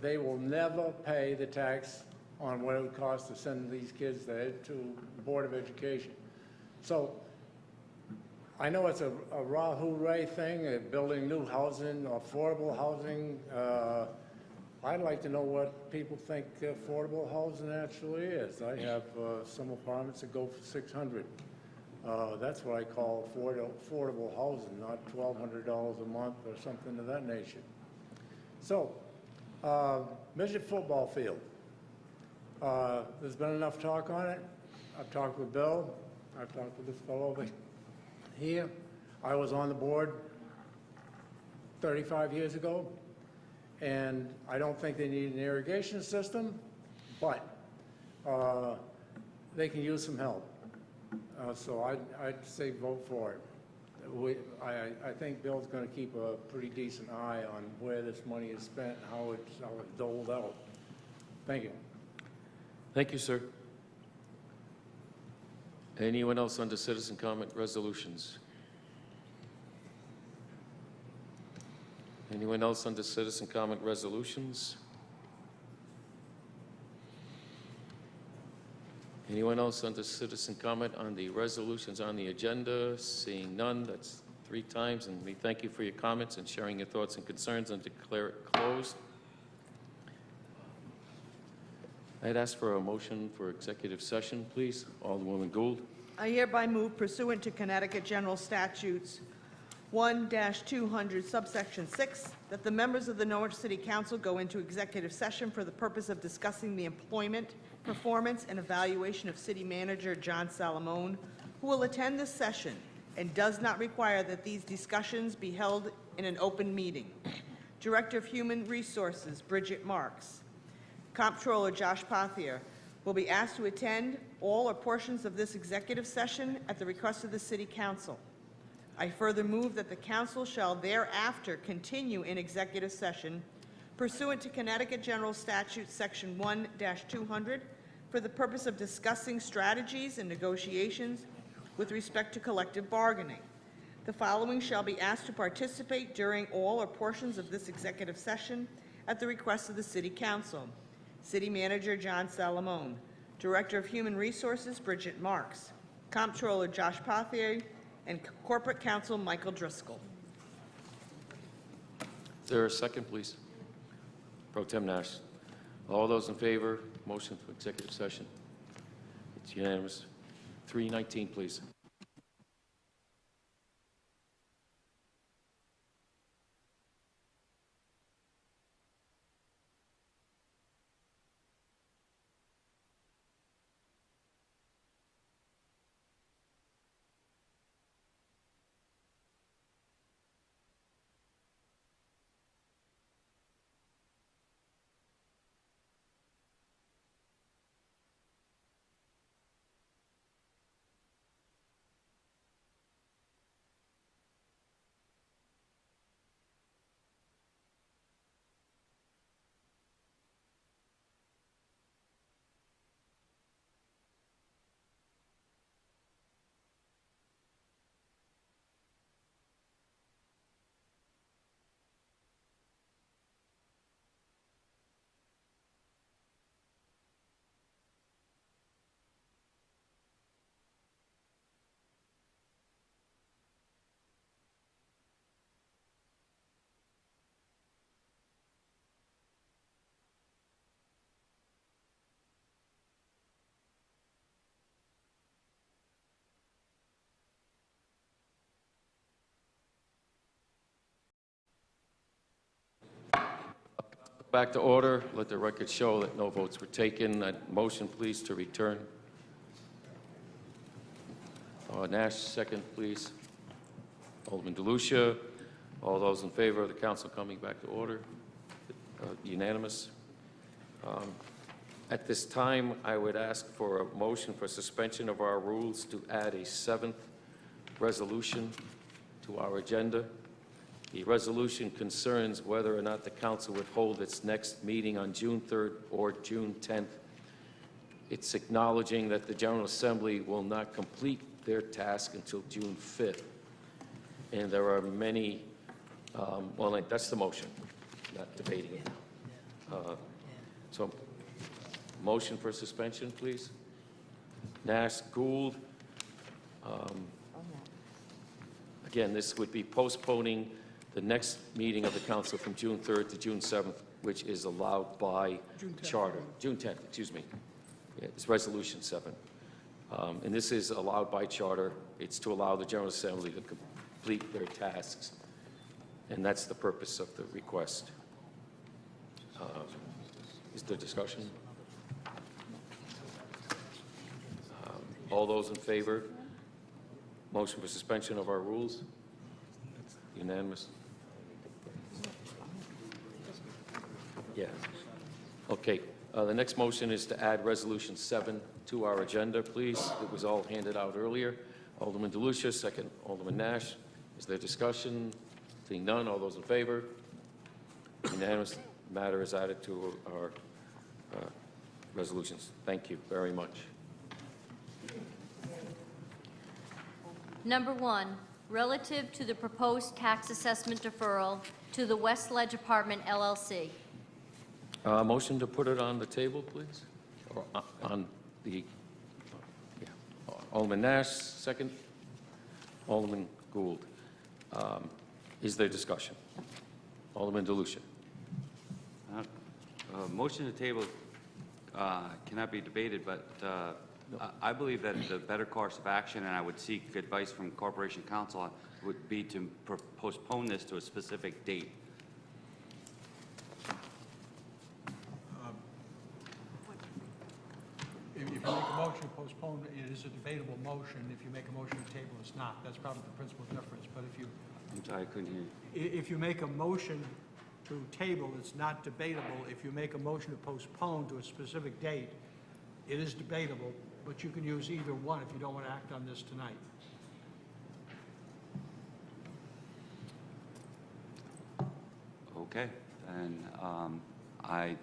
They will never pay the tax on what it would cost to send these kids there to the Board of Education. So I know it's a rah hooray thing, building new housing, affordable housing. I'd like to know what people think affordable housing actually is. I have some apartments that go for $600. That's what I call affordable housing, not $1,200 a month or something of that nature. So, midget football field. There's been enough talk on it. I've talked with Bill. I've talked with this fellow over here. I was on the board 35 years ago. And I don't think they need an irrigation system, but they can use some help. So I'd say vote for it. I think Bill's going to keep a pretty decent eye on where this money is spent and how it's doled out. Thank you. Thank you, sir. Anyone else under citizen comment resolutions? Anyone else under citizen comment resolutions? Anyone else under citizen comment on the resolutions on the agenda? Seeing none, that's 3 times, and we thank you for your comments and sharing your thoughts and concerns and declare it closed. I'd ask for a motion for executive session, please. Alderwoman Gould. I hereby move pursuant to Connecticut General Statutes 1-200 subsection 6 that the members of the Norwich City Council go into executive session for the purpose of discussing the employment, performance, and evaluation of City Manager John Salamone, who will attend this session and does not require that these discussions be held in an open meeting. Director of Human Resources Bridget Marks, Comptroller Josh Pothier will be asked to attend all or portions of this executive session at the request of the City Council. I further move that the council shall thereafter continue in executive session pursuant to Connecticut General Statute Section 1-200 for the purpose of discussing strategies and negotiations with respect to collective bargaining. The following shall be asked to participate during all or portions of this executive session at the request of the City Council. City Manager John Salamone, Director of Human Resources Bridget Marks, Comptroller Josh Pothier, and Corporate Counsel Michael Driscoll. Is there a second, please? Pro Tem Nash. All those in favor, motion for executive session. It's unanimous. 319, please. Back to order. Let the record show that no votes were taken. Motion, please, to return. Nash, second, please. Alderman DeLucia. All those in favor of the council coming back to order? Unanimous. At this time, I would ask for a motion for suspension of our rules to add a seventh resolution to our agenda. The resolution concerns whether or not the council would hold its next meeting on June 3rd or June 10th. It's acknowledging that the General Assembly will not complete their task until June 5th. And there are many, well, that's the motion, not debating it. So, motion for suspension, please. Nash, Gould. Again, this would be postponing the next meeting of the council from June 3rd to June 7th, which is allowed by charter. June 10th, excuse me. Yeah, it's Resolution 7. And this is allowed by charter. It's to allow the General Assembly to complete their tasks. And that's the purpose of the request. Is there discussion? All those in favor? Motion for suspension of our rules? Unanimous? Yeah. Okay. The next motion is to add Resolution 7 to our agenda, please. It was all handed out earlier. Alderman DeLucia, second. Alderman Nash. Is there discussion? Seeing none, all those in favor? Unanimous. The matter is added to our resolutions. Thank you very much. Number 1, relative to the proposed tax assessment deferral to the West Ledge Apartment LLC. Motion to put it on the table, please? Or on the, yeah. Alderman Nash, second. Alderman Gould. Is there discussion? Alderman DeLucia. Motion to table cannot be debated, but I believe that the better course of action, and I would seek advice from Corporation Counsel, would be to postpone this to a specific date. If you make a motion to postpone, it is a debatable motion. If you make a motion to table, it's not. That's probably the principal difference. But if you... I'm sorry, I couldn't hear you. If you make a motion to table, it's not debatable. If you make a motion to postpone to a specific date, it is debatable, but you can use either one if you don't want to act on this tonight. Okay, and I'm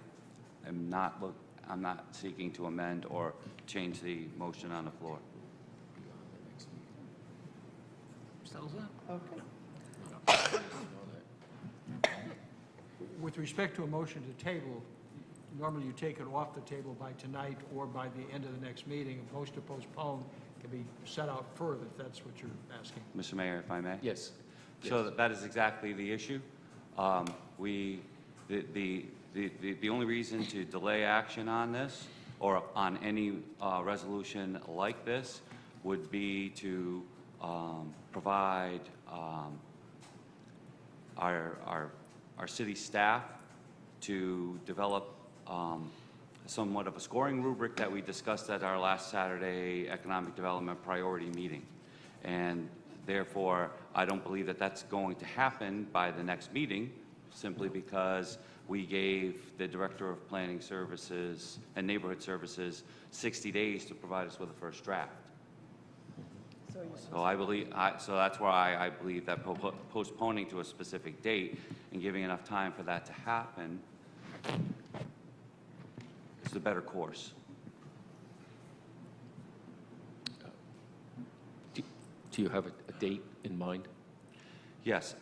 not seeking to amend or change the motion on the floor. Okay. With respect to a motion to table, normally you take it off the table by tonight or by the end of the next meeting. A motion to postpone can be set out further, if that's what you're asking. Mr. Mayor, if I may? Yes. So that is exactly the issue. The only reason to delay action on this or on any resolution like this would be to provide our city staff to develop somewhat of a scoring rubric that we discussed at our last Saturday Economic Development Priority meeting. And therefore, I don't believe that that's going to happen by the next meeting, simply because we gave the Director of Planning Services and Neighborhood Services 60 days to provide us with a first draft. So that's why I believe that postponing to a specific date and giving enough time for that to happen is the better course. Do you have a date in mind? Yes.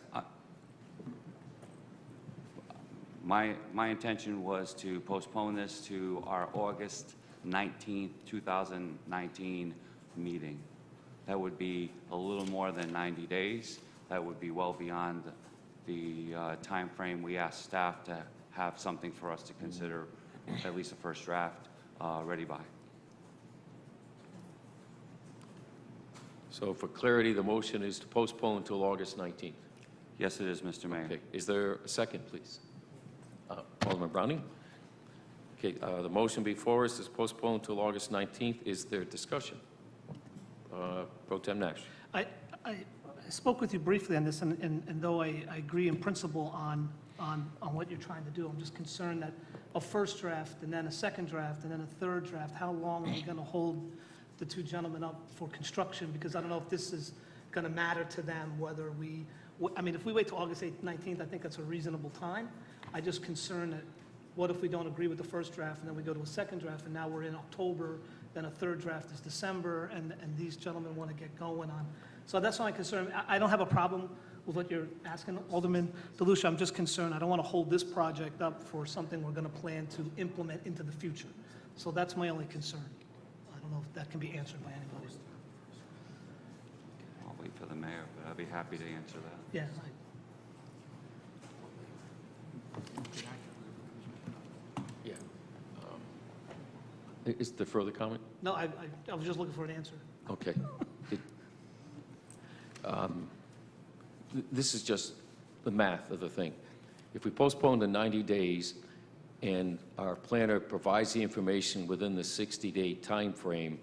My intention was to postpone this to our August 19th, 2019 meeting. That would be a little more than 90 days. That would be well beyond the time frame we asked staff to have something for us to consider, at least a first draft, ready by. So for clarity, the motion is to postpone until August 19th. Yes, it is, Mr. Mayor. Okay. Is there a second, please? Alderman Browning? Okay, the motion before us is postponed until August 19th. Is there discussion? Pro Tem Nash. I spoke with you briefly on this, and though I agree in principle on what you're trying to do, I'm just concerned that a first draft, and then a second draft, and then a third draft, how long are we going to hold the two gentlemen up for construction? Because I don't know if this is going to matter to them, whether I mean, if we wait till August 8th, 19th, I think that's a reasonable time. I just concerned that what if we don't agree with the first draft, and then we go to a second draft, and now we're in October, then a third draft is December, and these gentlemen want to get going on. So that's my concern. I don't have a problem with what you're asking, Alderman DeLucia. I'm just concerned. I don't want to hold this project up for something we're going to plan to implement into the future. So that's my only concern. I don't know if that can be answered by anybody. I'll wait for the mayor, but I'll be happy to answer that. Yeah. Yeah. Is there further comment? No, I was just looking for an answer. Okay. This is just the math of the thing. If we postpone the 90 days and our planner provides the information within the 60-day time frame,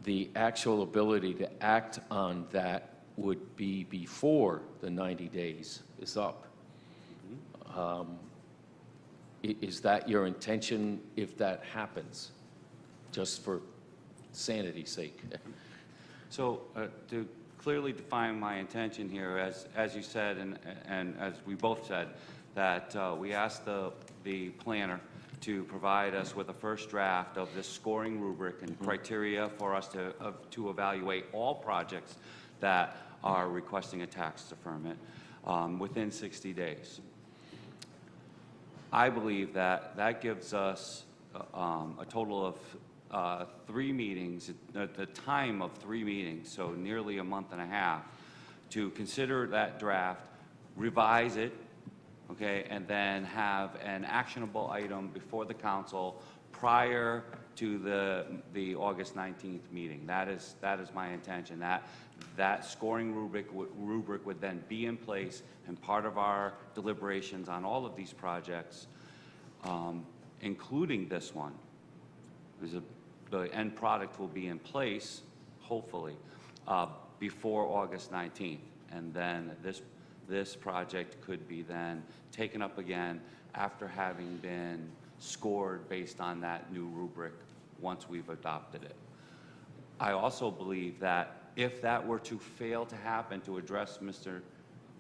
the actual ability to act on that would be before the 90 days is up. Is that your intention if that happens, just for sanity's sake? So to clearly define my intention here, as you said, and as we both said, that we asked the planner to provide us with a first draft of this scoring rubric and criteria for us to evaluate all projects that are requesting a tax deferment within 60 days. I believe that that gives us a total of 3 meetings, the time of 3 meetings, so nearly a month and a half, to consider that draft, revise it, okay, and then have an actionable item before the council prior to the August 19th meeting. That is my intention. That scoring rubric would then be in place and part of our deliberations on all of these projects, including this one. The end product will be in place, hopefully, before August 19th. And then this project could be then taken up again after having been scored based on that new rubric once we've adopted it. I also believe that if that were to fail to happen, to address Mr.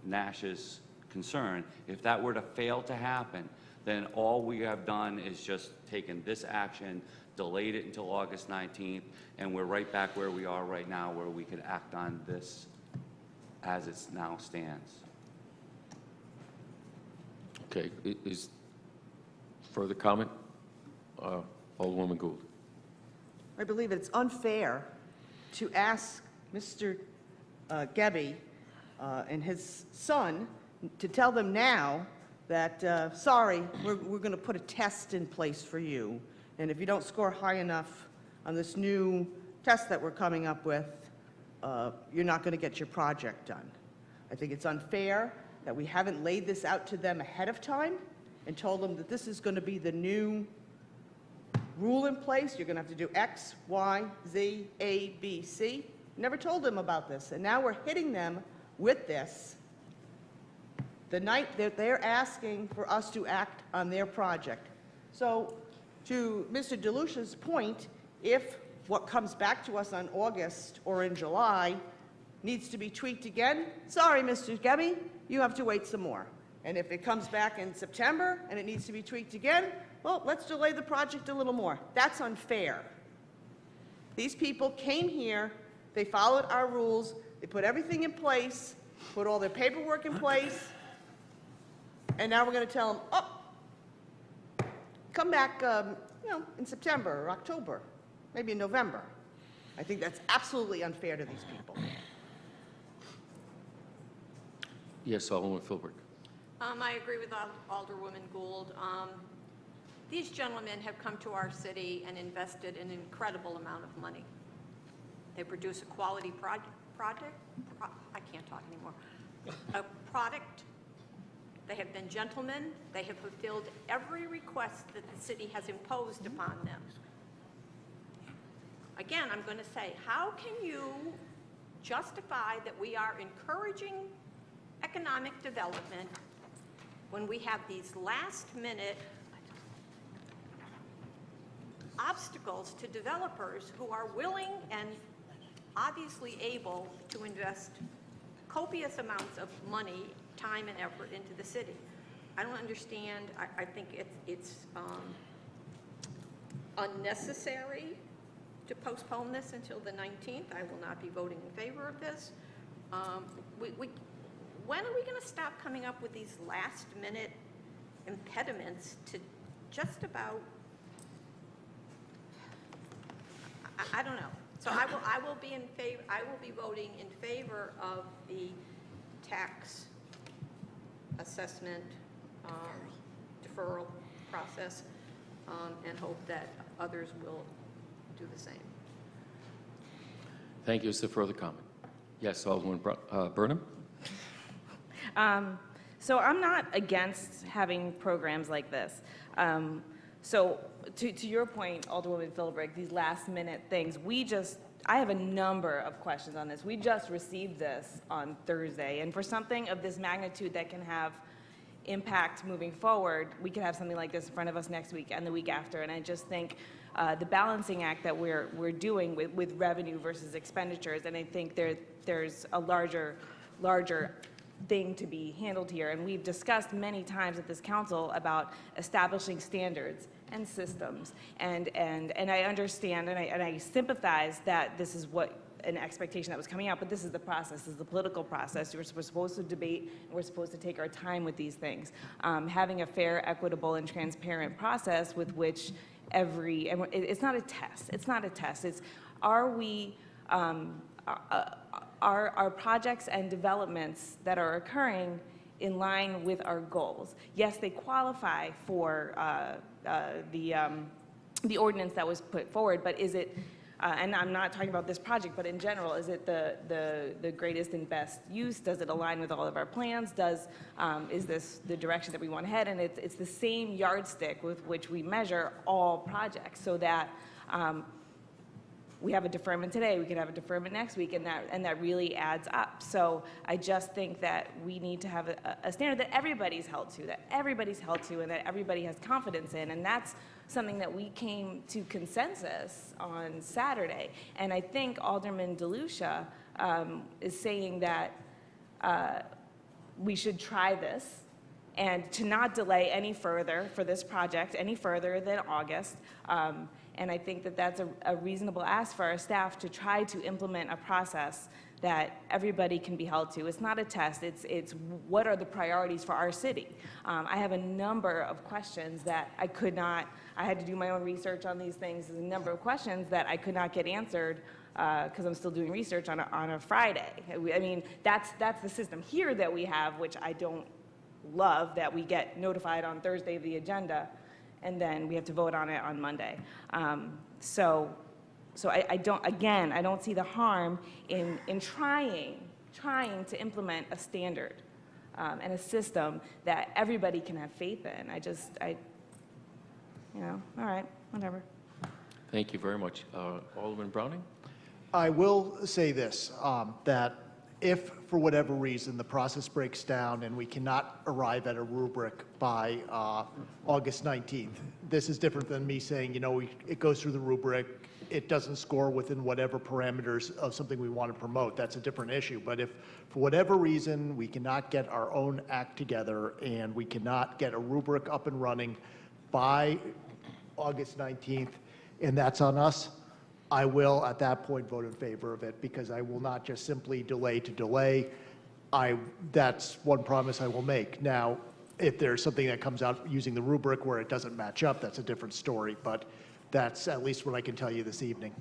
Nash's concern, if that were to fail to happen, then all we have done is just taken this action, delayed it until August 19th, and we're right back where we are right now, where we could act on this as it now stands. Okay, is further comment? Alderwoman Gould. I believe it's unfair to ask Mr. Gebbie and his son to tell them now that, sorry, we're going to put a test in place for you, and if you don't score high enough on this new test that we're coming up with, you're not going to get your project done. I think it's unfair that we haven't laid this out to them ahead of time and told them that this is going to be the new rule in place. You're going to have to do X, Y, Z, A, B, C. Never told them about this, and now we're hitting them with this the night that they're asking for us to act on their project. So to Mr. DeLucia's point, if what comes back to us on August or in July needs to be tweaked again, sorry, Mr. Gebbie, you have to wait some more. And if it comes back in September and it needs to be tweaked again, well, let's delay the project a little more. That's unfair. These people came here, they followed our rules, they put everything in place, put all their paperwork in place, and now we're going to tell them, oh, come back, in September or October, maybe in November. I think that's absolutely unfair to these people. Yes, Alderwoman Philbrick. I agree with Alderwoman Gould. These gentlemen have come to our city and invested an incredible amount of money. They produce a quality I can't talk anymore. A product They have been gentlemen. They have fulfilled every request that the city has imposed upon them. Again, I'm going to say, how can you justify that we are encouraging economic development when we have these last-minute obstacles to developers who are willing and obviously able to invest copious amounts of money, time, and effort into the city? I don't understand. I think it's unnecessary to postpone this until the 19th. I will not be voting in favor of this. When are we going to stop coming up with these last-minute impediments to just about, I don't know. So I will be in favor. I will be voting in favor of the tax assessment deferral process, and hope that others will do the same. Thank you. Is there further comment? Yes, Alderman Burnham? So I'm not against having programs like this. So to your point, Alderwoman Philbrick, these last-minute things, I have a number of questions on this. We just received this on Thursday, and for something of this magnitude that can have impact moving forward, we could have something like this in front of us next week and the week after, and I just think the balancing act that we're doing with revenue versus expenditures, and I think there's a larger thing to be handled here, and we've discussed many times at this council about establishing standards and systems, and I understand and I sympathize that this is what an expectation that was coming out, but this is the process, this is the political process. We're supposed to debate, and we're supposed to take our time with these things. Having a fair, equitable, and transparent process with which it's not a test. It's not a test. It's, are projects and developments that are occurring in line with our goals? Yes, they qualify for the ordinance that was put forward, but is it, and I'm not talking about this project, but in general, is it the greatest and best use? Does it align with all of our plans? Is this the direction that we want to head? And it's the same yardstick with which we measure all projects, so that we have a deferment today, we could have a deferment next week, and that really adds up. So I just think that we need to have a standard that everybody's held to, and that everybody has confidence in, and that's something that we came to consensus on Saturday. And I think Alderman DeLucia is saying that we should try this, and to not delay any further for this project any further than August. And I think that that's a reasonable ask for our staff to try to implement a process that everybody can be held to. It's not a test, it's what are the priorities for our city. I have a number of questions that I had to do my own research on these things. There's a number of questions that I could not get answered because I'm still doing research on a Friday. I mean, that's the system here that we have, which I don't love, that we get notified on Thursday of the agenda, and then we have to vote on it on Monday. So I don't see the harm in trying to implement a standard and a system that everybody can have faith in. All right, whatever. Thank you very much. Alderman Browning? I will say this, that if for whatever reason the process breaks down and we cannot arrive at a rubric by August 19th, this is different than me saying, it goes through the rubric, it doesn't score within whatever parameters of something we want to promote. That's a different issue. But if for whatever reason we cannot get our own act together and we cannot get a rubric up and running by August 19th, and that's on us, I will, at that point, vote in favor of it, because I will not just simply delay to delay. That's one promise I will make. Now, if there's something that comes out using the rubric where it doesn't match up, that's a different story, but that's at least what I can tell you this evening.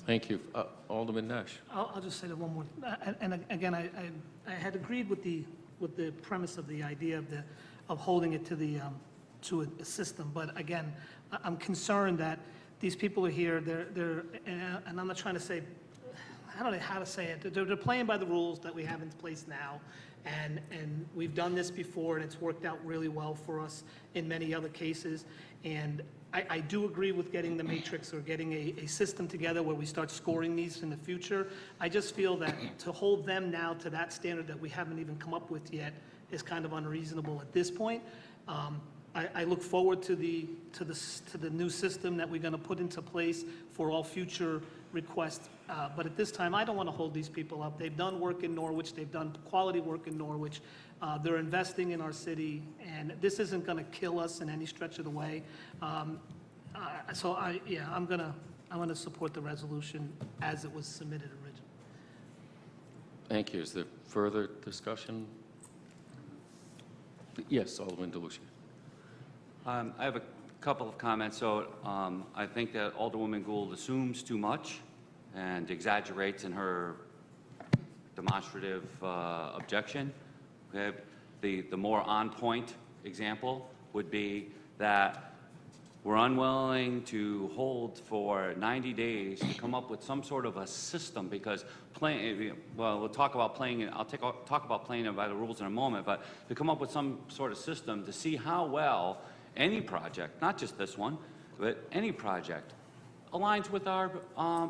Thank you. Alderman Nash? I'll just say that one more. And again, I had agreed with the premise of the idea of holding it to a system, but again, I'm concerned that these people are here, and I'm not trying to say I don't know how to say it. They're playing by the rules that we have in place now, and we've done this before, and it's worked out really well for us in many other cases. And I do agree with getting the matrix or getting a system together where we start scoring these in the future. I just feel that to hold them now to that standard that we haven't even come up with yet is kind of unreasonable at this point. I look forward to the new system that we're going to put into place for all future requests. But at this time, I don't want to hold these people up. They've done work in Norwich. They've done quality work in Norwich. They're investing in our city, and this isn't going to kill us in any stretch of the way. So I'm going to support the resolution as it was submitted originally. Thank you. Is there further discussion? Yes, Alderman DeLucia. I have a couple of comments. So I think that Alderwoman Gould assumes too much and exaggerates in her demonstrative objection. Okay? The more on-point example would be that we're unwilling to hold for 90 days to come up with some sort of a system because we'll talk about playing it. I'll talk about playing it by the rules in a moment, but to come up with some sort of system to see how well any project, not just this one, but any project, aligns with our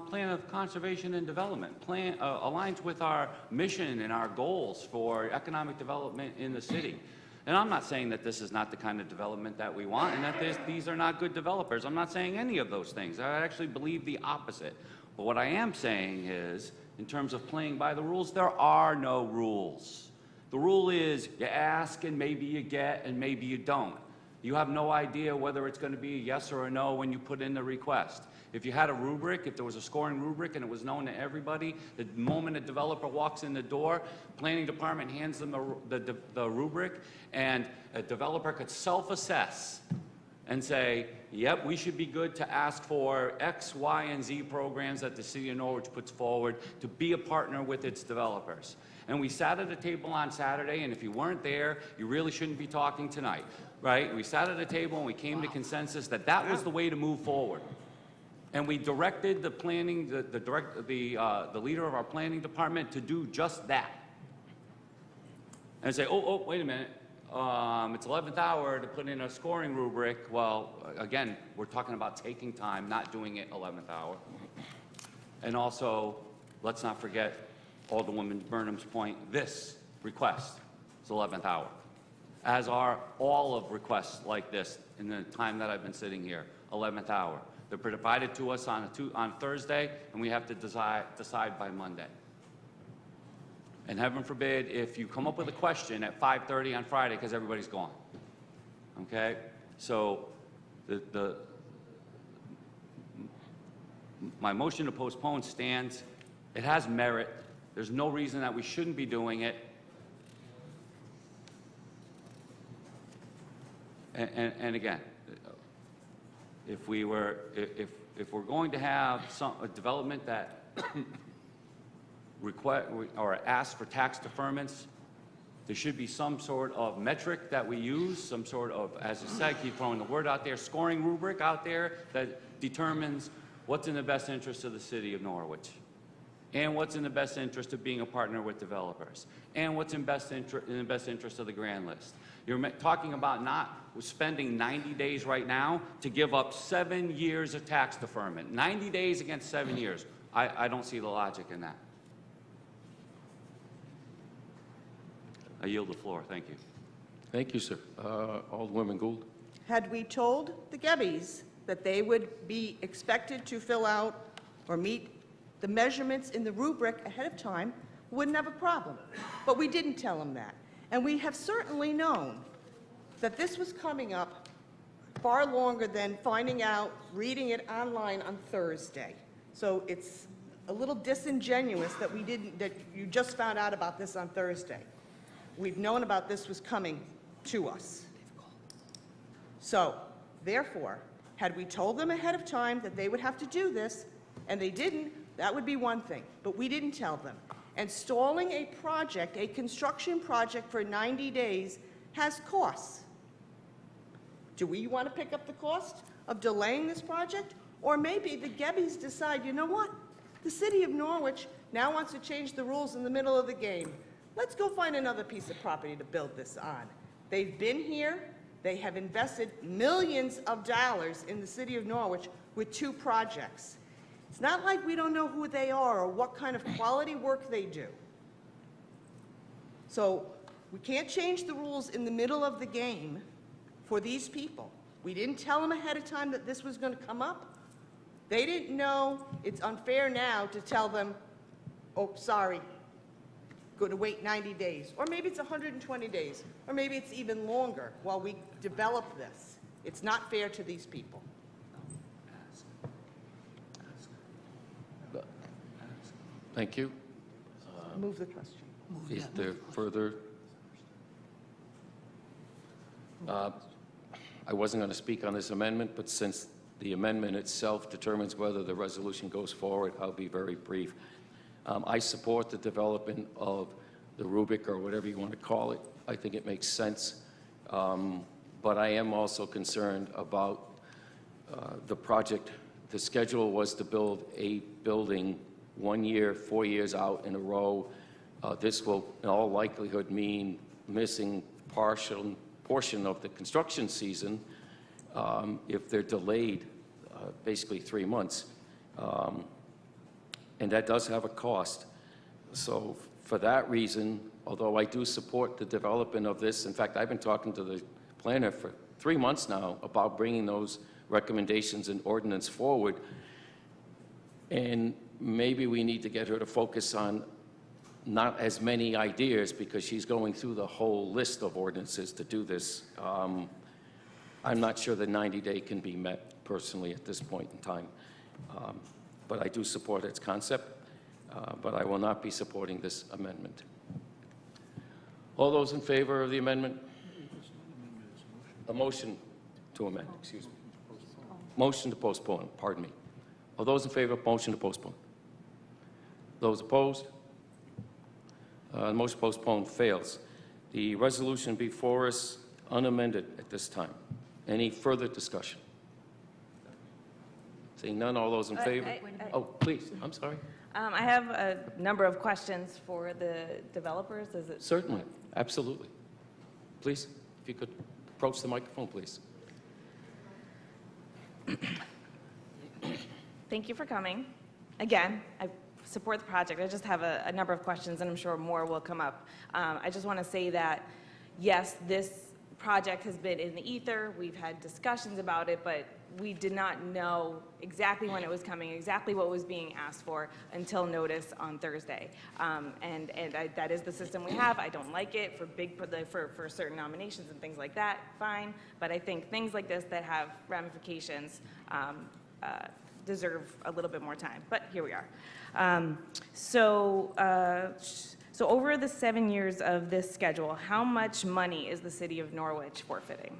plan of conservation and development, aligns with our mission and our goals for economic development in the city. And I'm not saying that this is not the kind of development that we want and that these are not good developers. I'm not saying any of those things. I actually believe the opposite. But what I am saying is, in terms of playing by the rules, there are no rules. The rule is you ask and maybe you get and maybe you don't. You have no idea whether it's going to be a yes or a no when you put in the request. If you had a rubric, if there was a scoring rubric and it was known to everybody, the moment a developer walks in the door, planning department hands them the rubric, and a developer could self-assess and say, yep, we should be good to ask for X, Y, and Z programs that the City of Norwich puts forward to be a partner with its developers. And we sat at a table on Saturday, and if you weren't there, you really shouldn't be talking tonight, right? We sat at a table and we came to consensus that that was the way to move forward. And we directed the planning, the leader of our planning department to do just that. And say, oh, wait a minute, it's 11th hour to put in a scoring rubric. Well, again, we're talking about taking time, not doing it 11th hour. And also, let's not forget Alderwoman Burnham's point, this request is 11th hour, as are all of requests like this in the time that I've been sitting here, 11th hour. They're provided to us on Thursday, and we have to decide by Monday. And heaven forbid if you come up with a question at 5:30 on Friday because everybody's gone. Okay? So my motion to postpone stands. It has merit. There's no reason that we shouldn't be doing it. And again, if we're going to have a development that request or ask for tax deferments, there should be some sort of metric that we use, some sort of, as I said, keep throwing the word out there, scoring rubric out there that determines what's in the best interest of the City of Norwich, and what's in the best interest of being a partner with developers, and what's in the best interest of the grand list. You're talking about not spending 90 days right now to give up 7 years of tax deferment. 90 days against 7 years. I don't see the logic in that. I yield the floor. Thank you. Thank you, sir. Alderwoman Gould. Had we told the Gebbys that they would be expected to fill out or meet the measurements in the rubric ahead of time, wouldn't have a problem. But we didn't tell them that. And we have certainly known that this was coming up far longer than finding out, reading it online on Thursday. So it's a little disingenuous that you just found out about this on Thursday. We've known about this was coming to us. So, therefore, had we told them ahead of time that they would have to do this, and they didn't, that would be one thing. But we didn't tell them. And stalling a project, a construction project for 90 days, has costs. Do we want to pick up the cost of delaying this project? Or maybe the Gebbys decide, you know what? The City of Norwich now wants to change the rules in the middle of the game. Let's go find another piece of property to build this on. They've been here. They have invested millions of dollars in the city of Norwich with 2 projects. It's not like we don't know who they are or what kind of quality work they do. So we can't change the rules in the middle of the game for these people. We didn't tell them ahead of time that this was going to come up. They didn't know. It's unfair now to tell them, oh, sorry, going to wait 90 days. Or maybe it's 120 days. Or maybe it's even longer while we develop this. It's not fair to these people. Thank you. Move the question. Is there further? I wasn't going to speak on this amendment, but since the amendment itself determines whether the resolution goes forward, I'll be very brief. I support the development of the rubric, or whatever you want to call it. I think it makes sense. But I am also concerned about the project. The schedule was to build a building 1 year, 4 years out in a row. This will, in all likelihood, mean missing portion of the construction season if they're delayed basically 3 months. And that does have a cost. So for that reason, although I do support the development of this, in fact, I've been talking to the planner for 3 months now about bringing those recommendations and ordinance forward. And maybe we need to get her to focus on not as many ideas, because she's going through the whole list of ordinances to do this. I'm not sure the 90-day can be met personally at this point in time. But I do support its concept, but I will not be supporting this amendment. All those in favor of the amendment? A motion to amend, excuse me. Motion to postpone, pardon me. All those in favor of motion to postpone? Those opposed? The motion to postpone fails. The resolution before us unamended at this time. Any further discussion? Seeing none, all those in favor? Oh, please, I'm sorry. I have a number of questions for the developers. Is it? Certainly, absolutely. Please, if you could approach the microphone, please. Thank you for coming. Again, I support the project. I just have a number of questions, and I'm sure more will come up. I just want to say that, yes, this project has been in the ether. We've had discussions about it, but we did not know exactly when it was coming, exactly what was being asked for until notice on Thursday. That is the system we have. I don't like it for certain nominations and things like that, fine. But I think things like this that have ramifications deserve a little bit more time. But here we are. So over the 7 years of this schedule, how much money is the city of Norwich forfeiting?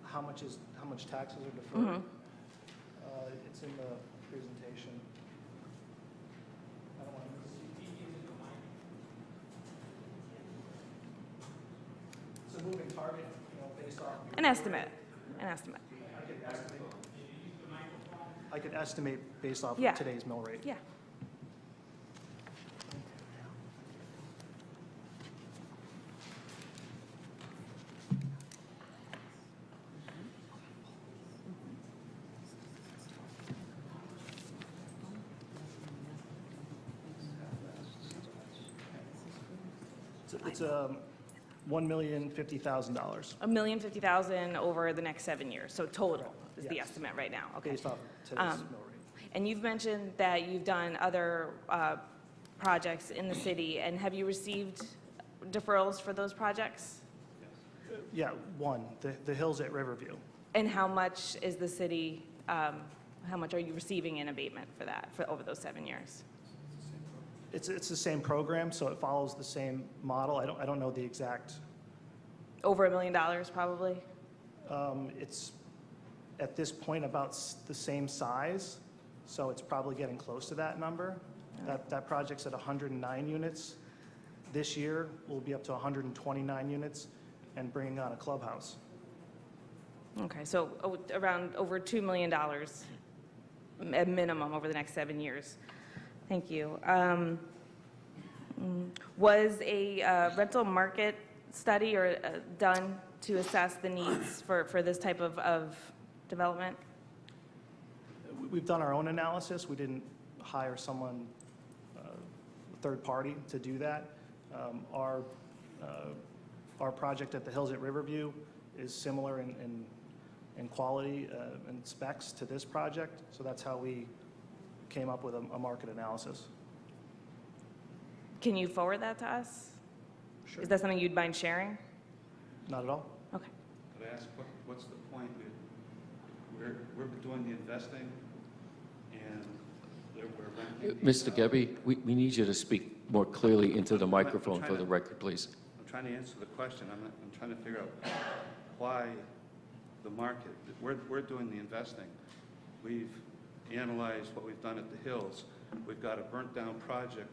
How much taxes are deferred? Mhm. It's in the presentation. I don't want to. It's a moving target, based off. An estimate. I could estimate based off Yeah. of today's mill rate. Yeah. It's $1,050,000. $1,050,000 over the next 7 years. So total is the Yes. estimate right now. Okay. Based off today's mill rate. And you've mentioned that you've done other projects in the city, and have you received deferrals for those projects? Yeah, one, the hills at Riverview. And how much is the city, how much are you receiving in abatement for that, for over those 7 years? It's the same program, so it follows the same model. I don't know the exact. Over $1 million, probably? It's at this point about the same size, so it's probably getting close to that number. That project's at 109 units. This year, we'll be up to 129 units and bringing on a clubhouse. Okay, so around over $2 million at minimum over the next 7 years. Thank you. Was a rental market study or done to assess the needs for this type of development? We've done our own analysis. We didn't hire someone, third party, to do that. Our project at the Hills at Riverview is similar in quality and specs to this project, so that's how we came up with a market analysis. Can you forward that to us? Sure. Is that something you'd mind sharing? Not at all. Okay. Could I ask, what's the point? We're doing the investing, and we're renting. Mr. Gebbie, we need you to speak more clearly into the microphone for the record, please. I'm trying to answer the question. I'm trying to figure out why the market. We're doing the investing. We've analyzed what we've done at the Hills. We've got a burnt-down project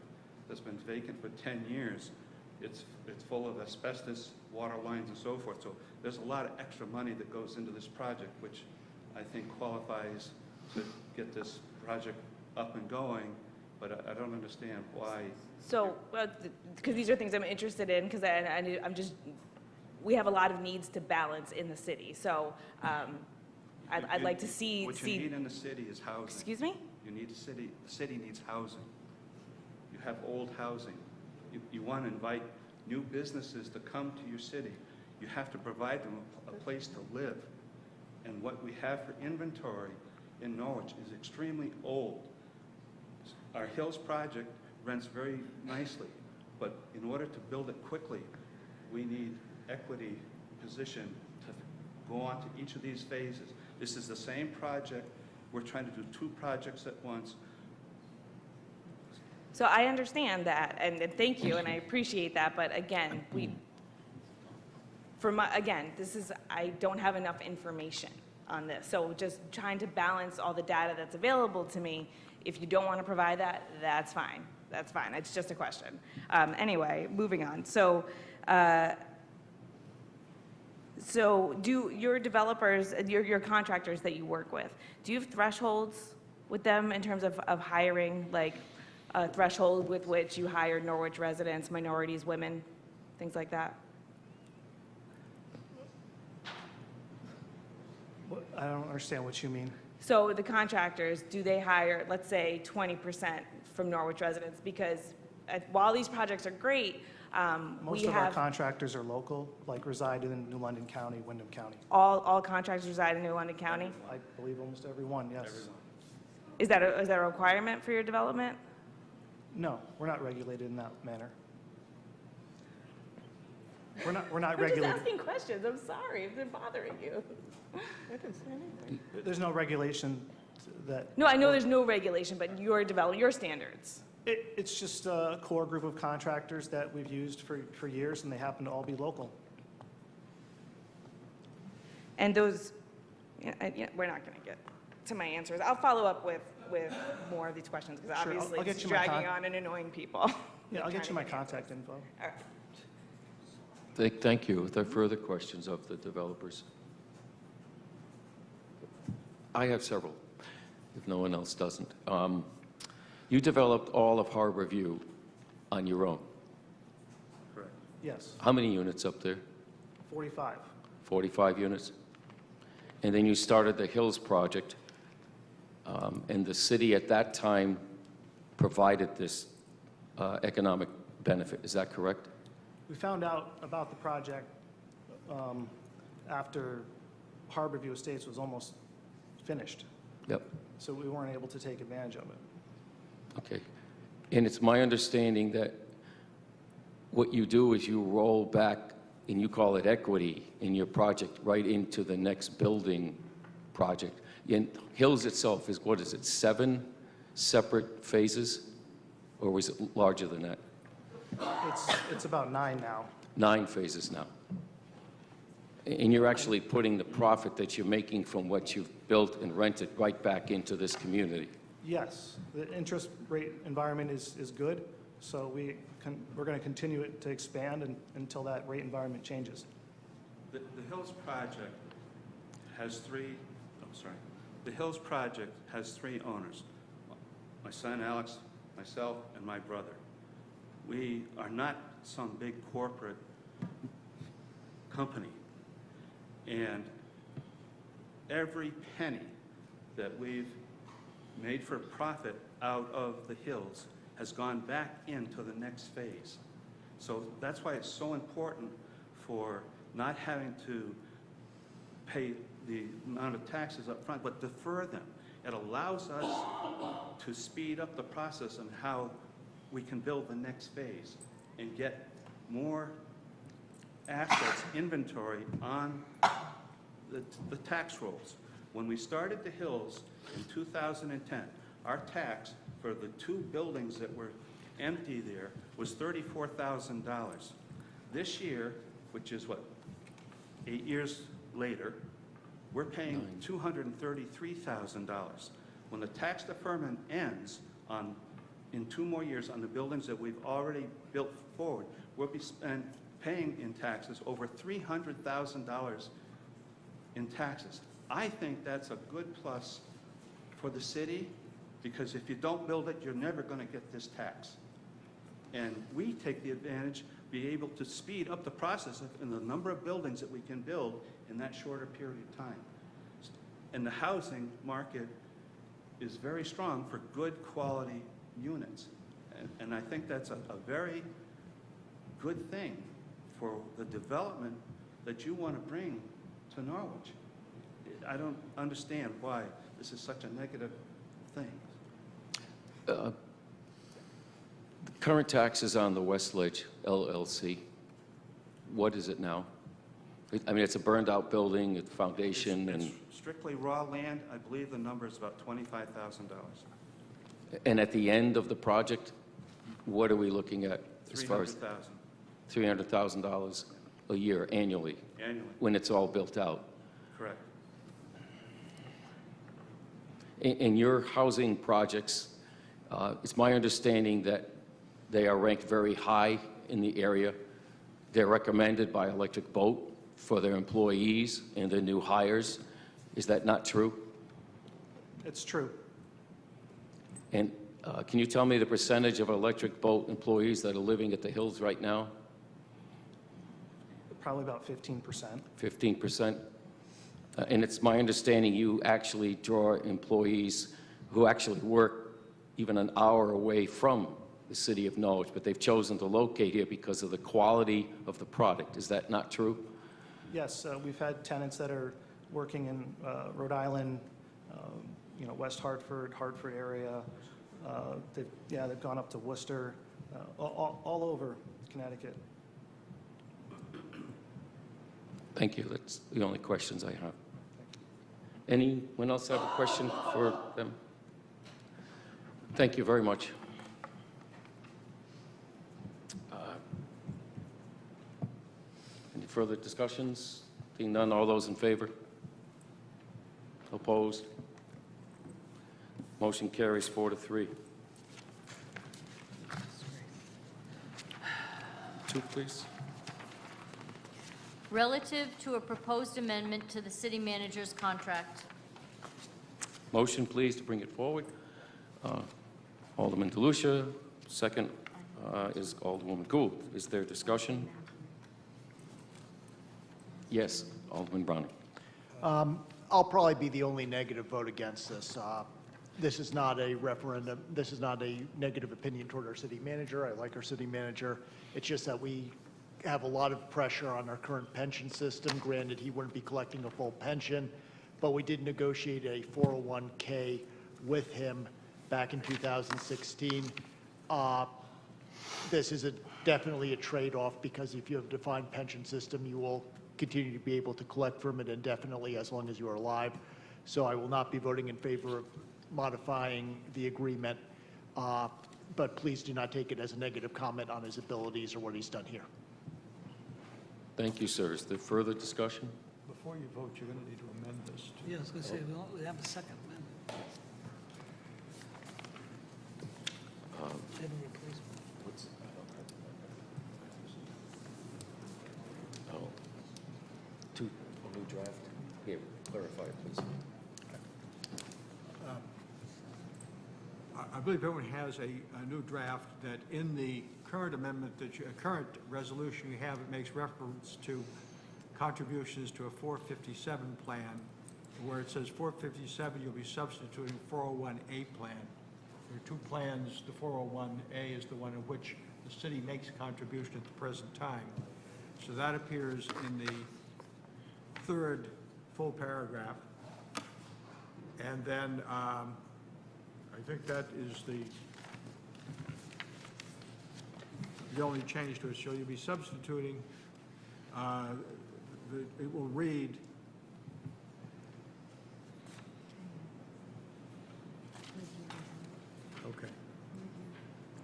that's been vacant for 10 years. It's full of asbestos, water lines, and so forth. So there's a lot of extra money that goes into this project, which I think qualifies to get this project up and going. But I don't understand why. So, because these are things I'm interested in, because we have a lot of needs to balance in the city. So I'd like to see. What you need in the city is housing. Excuse me? You need the city needs housing. You have old housing. You want to invite new businesses to come to your city. You have to provide them a place to live. And what we have for inventory in Norwich is extremely old. Our Hills project rents very nicely, but in order to build it quickly, we need equity position to go on to each of these phases. This is the same project. We're trying to do 2 projects at once. So I understand that, and thank you, and I appreciate that. But again, I don't have enough information on this. So just trying to balance all the data that's available to me. If you don't want to provide that, that's fine. That's fine. It's just a question. Anyway, moving on. So do your developers, your contractors that you work with, do you have thresholds with them in terms of hiring, like a threshold with which you hire Norwich residents, minorities, women, things like that? I don't understand what you mean. So the contractors, do they hire, let's say, 20% from Norwich residents? Because while these projects are great, Most of our contractors are local, like reside in New London County, Wyndham County. All contractors reside in New London County? I believe almost everyone, yes. Is that a requirement for your development? No, we're not regulated in that manner. We're not I'm regulated. just asking questions. I'm sorry if they're bothering you. There's no regulation that. No, I know there's no regulation, but your standards. It's just a core group of contractors that we've used for years, and they happen to all be local. And those, we're not going to get to my answers. I'll follow up with more of these questions, because Sure, obviously I'll get it's you my dragging on and annoying people. Yeah, I'll get you my contact info. All right. Thank you. Are there further questions of the developers? I have several, if no one else doesn't. You developed all of Harbor View on your own. Correct. Yes, How many units up there? 45. 45 units? And then you started the Hills project, and the city at that time provided this economic benefit. Is that correct? We found out about the project after Harborview Estates was almost finished, Yep. so we weren't able to take advantage of it. Okay. And it's my understanding that what you do is you roll back, and you call it equity, in your project right into the next building project. And Hills itself is, what is it, 7 separate phases? Or was it larger than that? It's about 9 now. 9 phases now. And you're actually putting the profit that you're making from what you've built and rented right back into this community. Yes, the interest rate environment is good, so we're going to continue it to expand until that rate environment changes. The Hills project has 3, The Hills project has 3 owners. My son Alex myself and my brother. We are not some big corporate company. And every penny that we've made for profit out of the hills has gone back into the next phase. So that's why it's so important for not having to pay the amount of taxes up front, but defer them. It allows us to speed up the process on how we can build the next phase and get more assets, inventory on the tax rolls. When we started the hills in 2010, our tax for the 2 buildings that were empty there was $34,000. This year, which is what, 8 years later, we're paying $233,000. When the tax deferment ends in 2 more years on the buildings that we've already built forward, we'll be paying in taxes over $300,000 in taxes. I think that's a good plus for the city, because if you don't build it, you're never going to get this tax. And we take the advantage, be able to speed up the process in the number of buildings that we can build in that shorter period of time. And the housing market is very strong for good quality units. And I think that's a very good thing for the development that you want to bring to Norwich. I don't understand why this is such a negative thing. The current taxes on the Westledge LLC, what is it now? I mean, it's a burned-out building, a foundation, It's and strictly raw land. I believe the number is about $25,000. at the end of the project, what are we looking at as far as $300,000 $300,000 a year annually? annually. When it's all built out? Correct. In your housing projects, it's my understanding that they are ranked very high in the area. They're recommended by Electric Boat for their employees and their new hires. Is that not true? It's true. And can you tell me the percentage of Electric Boat employees that are living at the Hills right now? Probably about 15%. 15%? And it's my understanding you actually draw employees who actually work even an hour away from the city of Norwich, but they've chosen to locate here because of the quality of the product. Is that not true? Yes, we've had tenants that are working in Rhode Island, West Hartford, Hartford area. They've gone up to Worcester, all over Connecticut. Thank you. That's the only questions I have. Anyone else have a question for them? Thank you very much. Any further discussions? Being none, all those in favor? Opposed? Motion carries 4-3. 2, please. Relative to a proposed amendment to the city manager's contract. Motion, please, to bring it forward. Alderman DeLucia. Second is Alderwoman Gould. Is there discussion? Yes, Alderman Browning. I'll probably be the only negative vote against this. This is not a referendum. This is not a negative opinion toward our city manager. I like our city manager. It's just that we have a lot of pressure on our current pension system. Granted, he wouldn't be collecting a full pension, but we did negotiate a 401k with him back in 2016. This is definitely a trade-off, because if you have a defined pension system, you will continue to be able to collect from it indefinitely as long as you are alive. So I will not be voting in favor of modifying the agreement, but please do not take it as a negative comment on his abilities or what he's done here. Thank you, sir. Is there further discussion? Before you vote, you're going to need to amend this. Yeah, I was going to say, we have a second amendment. Have a replacement. To a new draft? Here, clarify it, please. I'm believe everyone has a new draft that in the current amendment, current resolution you have, it makes reference to contributions to a 457 plan, where it says 457, you'll be substituting 401A plan. There are two plans. The 401A is the one in which the city makes a contribution at the present time. So that appears in the third full paragraph. And then I think that is the only change to it. So you'll be substituting, it will read, okay.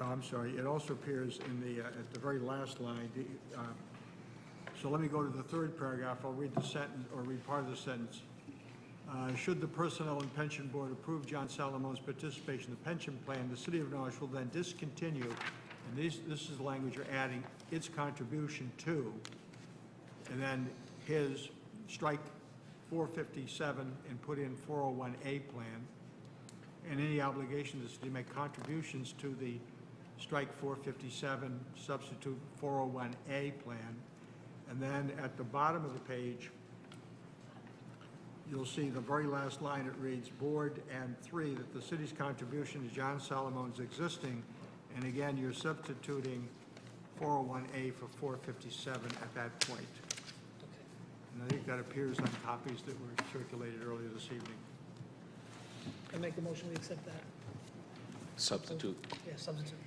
Oh, I'm sorry, it also appears in the, at the very last line. So let me go to the third paragraph. I'll read the sentence, or read part of the sentence. Should the Personnel and Pension Board approve John Salamone's participation in the pension plan, the City of Norwich will then discontinue, and this is the language you're adding, its contribution to, and then his strike 457 and put in 401A plan, and any obligation is to make contributions to the strike 457, substitute 401A plan, and then at the bottom of the page, you'll see the very last line, it reads, Board and 3, that the city's contribution to John Salamone's existing, and again, you're substituting 401A for 457 at that point. And I think that appears on copies that were circulated earlier this evening. I make a motion, we accept that. Substitute. Yeah, substitute.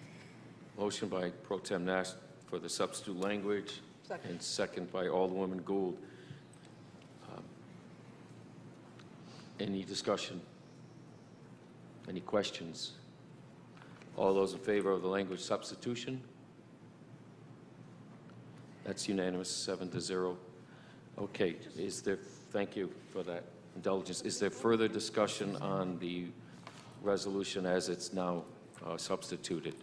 Motion by Pro Tem Nash for the substitute language. Second. And second by Alderwoman Gould. Any discussion? Any questions? All those in favor of the language substitution? That's unanimous, 7-0. Okay, is there, thank you for that indulgence. Is there further discussion on the resolution as it's now substituted?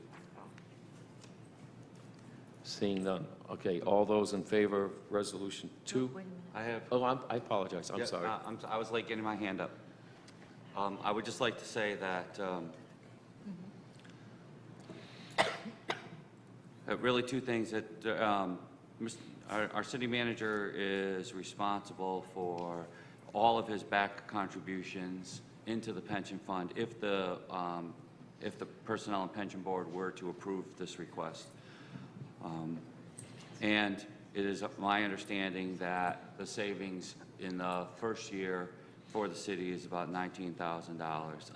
Seeing none. Okay, all those in favor of Resolution 2? I have. Oh, I apologize. I'm Yeah, sorry. I was late getting my hand up. I would just like to say that really two things. That our city manager is responsible for all of his back contributions into the pension fund if the Personnel and Pension Board were to approve this request. And it is my understanding that the savings in the first year for the city is about $19,000.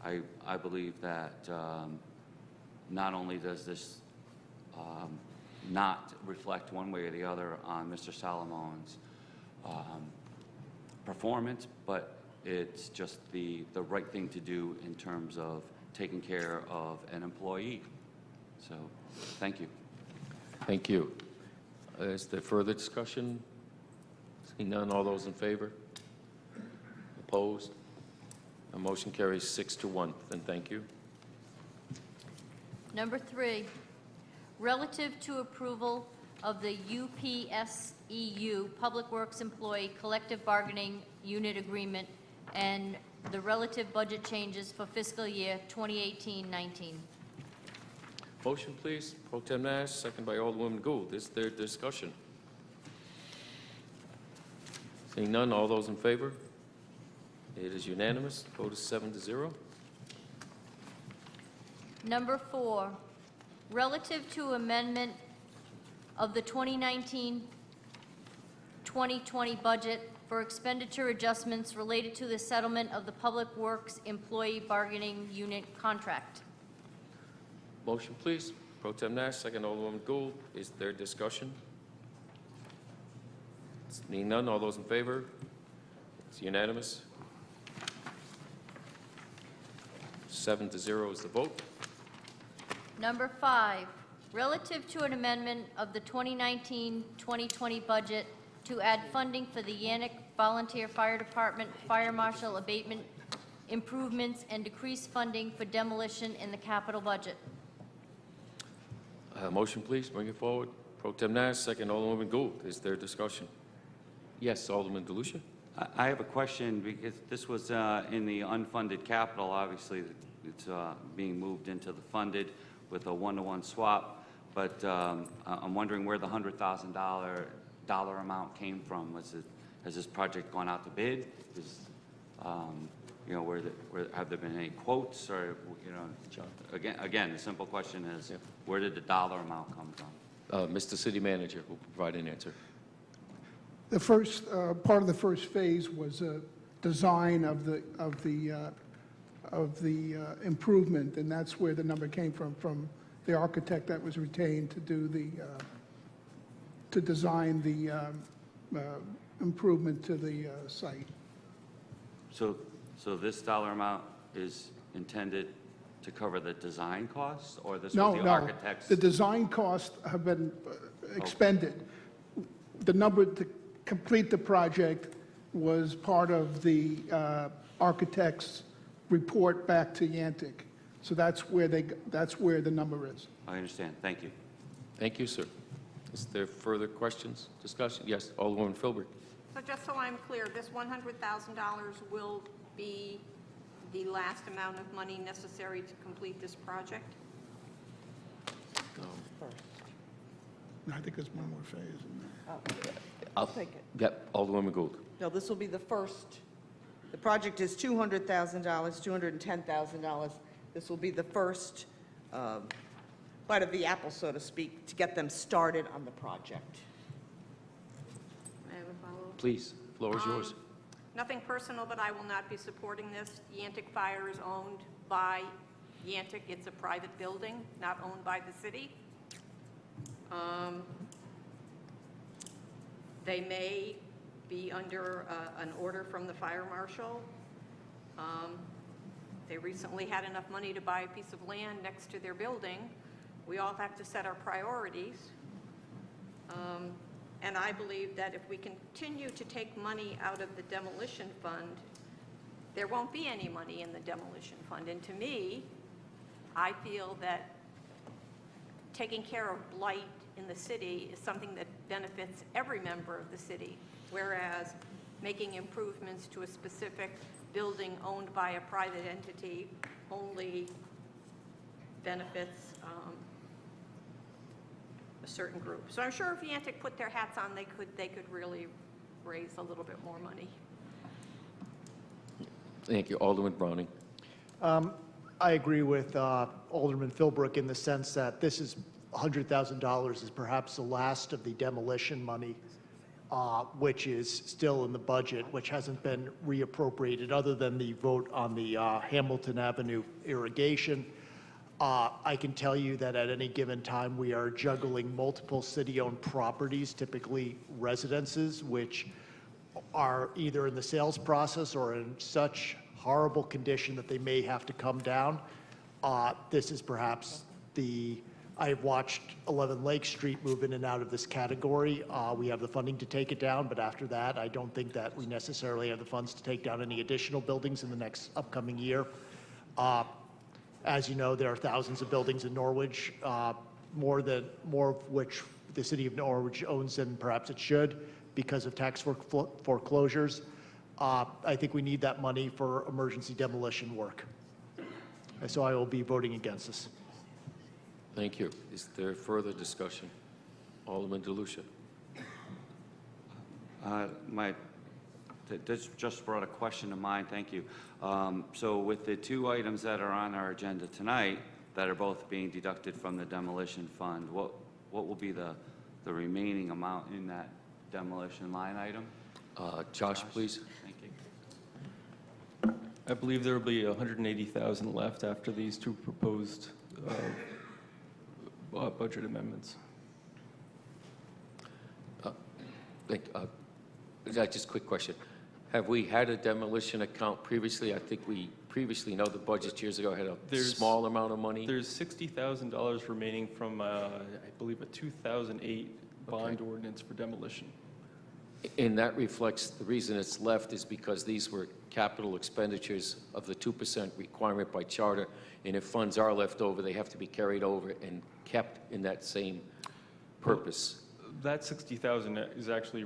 I believe that not only does this not reflect one way or the other on Mr. Salamone's performance, but it's just the right thing to do in terms of taking care of an employee. So, thank you. Thank you. Is there further discussion? Seeing none, all those in favor? Opposed? The motion carries 6-1. Then thank you. Number 3, relative to approval of the UPSEU Public Works Employee Collective Bargaining Unit Agreement and the relative budget changes for fiscal year 2018-19. Motion, please. Pro Tem Nash, second by Alderwoman Gould. Is there discussion? Seeing none, all those in favor? It is unanimous. Vote is 7-0. Number 4, relative to amendment of the 2019-2020 budget for expenditure adjustments related to the settlement of the Public Works Employee Bargaining Unit contract. Motion, please. Pro Tem Nash, second Alderwoman Gould. Is there discussion? Seeing none, all those in favor? It's unanimous. 7-0 is the vote. Number 5, relative to an amendment of the 2019-2020 budget to add funding for the Yannick Volunteer Fire Department Fire Marshal abatement improvements and decrease funding for demolition in the capital budget. Motion, please. Bring it forward. Pro Tem Nash, second Alderwoman Gould. Is there discussion? Yes, Alderman DeLucia. I have a question because this was in the unfunded capital. Obviously, it's being moved into the funded with a one-to-one swap. But I'm wondering where the $100,000 amount came from. Has this project gone out to bid? You know, have there been any quotes, or, you know, again, the simple question is, where did the dollar amount come from? Mr. City Manager will provide an answer. The first, part of the first phase was a design of the improvement, and that's where the number came from the architect that was retained to do to design the improvement to the site. So this dollar amount is intended to cover the design costs, or this No, was the no. architect's? The design costs have been expended. The number to complete the project was part of the architect's report back to Yantic. So that's where the number is. I understand. Thank you. Thank you, sir. Is there further questions, discussion? Yes, Alderwoman Philbrick. So just so I'm clear, this $100,000 will be the last amount of money necessary to complete this project? No, I think there's one more phase in there. I'll take it. Yep, Alderwoman Gould. No, this will be the first. The project is $200,000, $210,000. This will be the first bite of the apple, so to speak, to get them started on the project. May I have a follow-up? Please, the floor is yours. Nothing personal, but I will not be supporting this. Yantic Fire is owned by Yantic. It's a private building, not owned by the city. They may be under an order from the fire marshal. They recently had enough money to buy a piece of land next to their building. We all have to set our priorities. And I believe that if we continue to take money out of the demolition fund, there won't be any money in the demolition fund. And to me, I feel that taking care of blight in the city is something that benefits every member of the city, whereas making improvements to a specific building owned by a private entity only benefits a certain group. So I'm sure if Yantic put their hats on, they could really raise a little bit more money. Thank you, Alderman Browning. I agree with Alderman Philbrook in the sense that this is $100,000 is perhaps the last of the demolition money, which is still in the budget, which hasn't been reappropriated other than the vote on the Hamilton Avenue irrigation. I can tell you that at any given time, we are juggling multiple city-owned properties, typically residences, which are either in the sales process or in such horrible condition that they may have to come down. This is perhaps I've watched 11 Lake Street move in and out of this category. We have the funding to take it down, but after that, I don't think that we necessarily have the funds to take down any additional buildings in the next upcoming year. As you know, there are thousands of buildings in Norwich, more of which the city of Norwich owns than perhaps it should because of tax foreclosures. I think we need that money for emergency demolition work. And so I will be voting against this. Thank you. Is there further discussion? Alderman DeLucia. This just brought a question to mind. Thank you. So with the two items that are on our agenda tonight that are both being deducted from the demolition fund, what will be the remaining amount in that demolition line item? Josh, please. Thank you. I believe there will be $180,000 left after these two proposed budget amendments. Just a quick question. Have we had a demolition account previously? I think we previously know the budget years ago had a small amount of money. There's $60,000 remaining from, I believe, a 2008 bond ordinance for demolition. And that reflects, the reason it's left is because these were capital expenditures of the 2% requirement by charter, and if funds are left over, they have to be carried over and kept in that same purpose. Well, that $60,000 is actually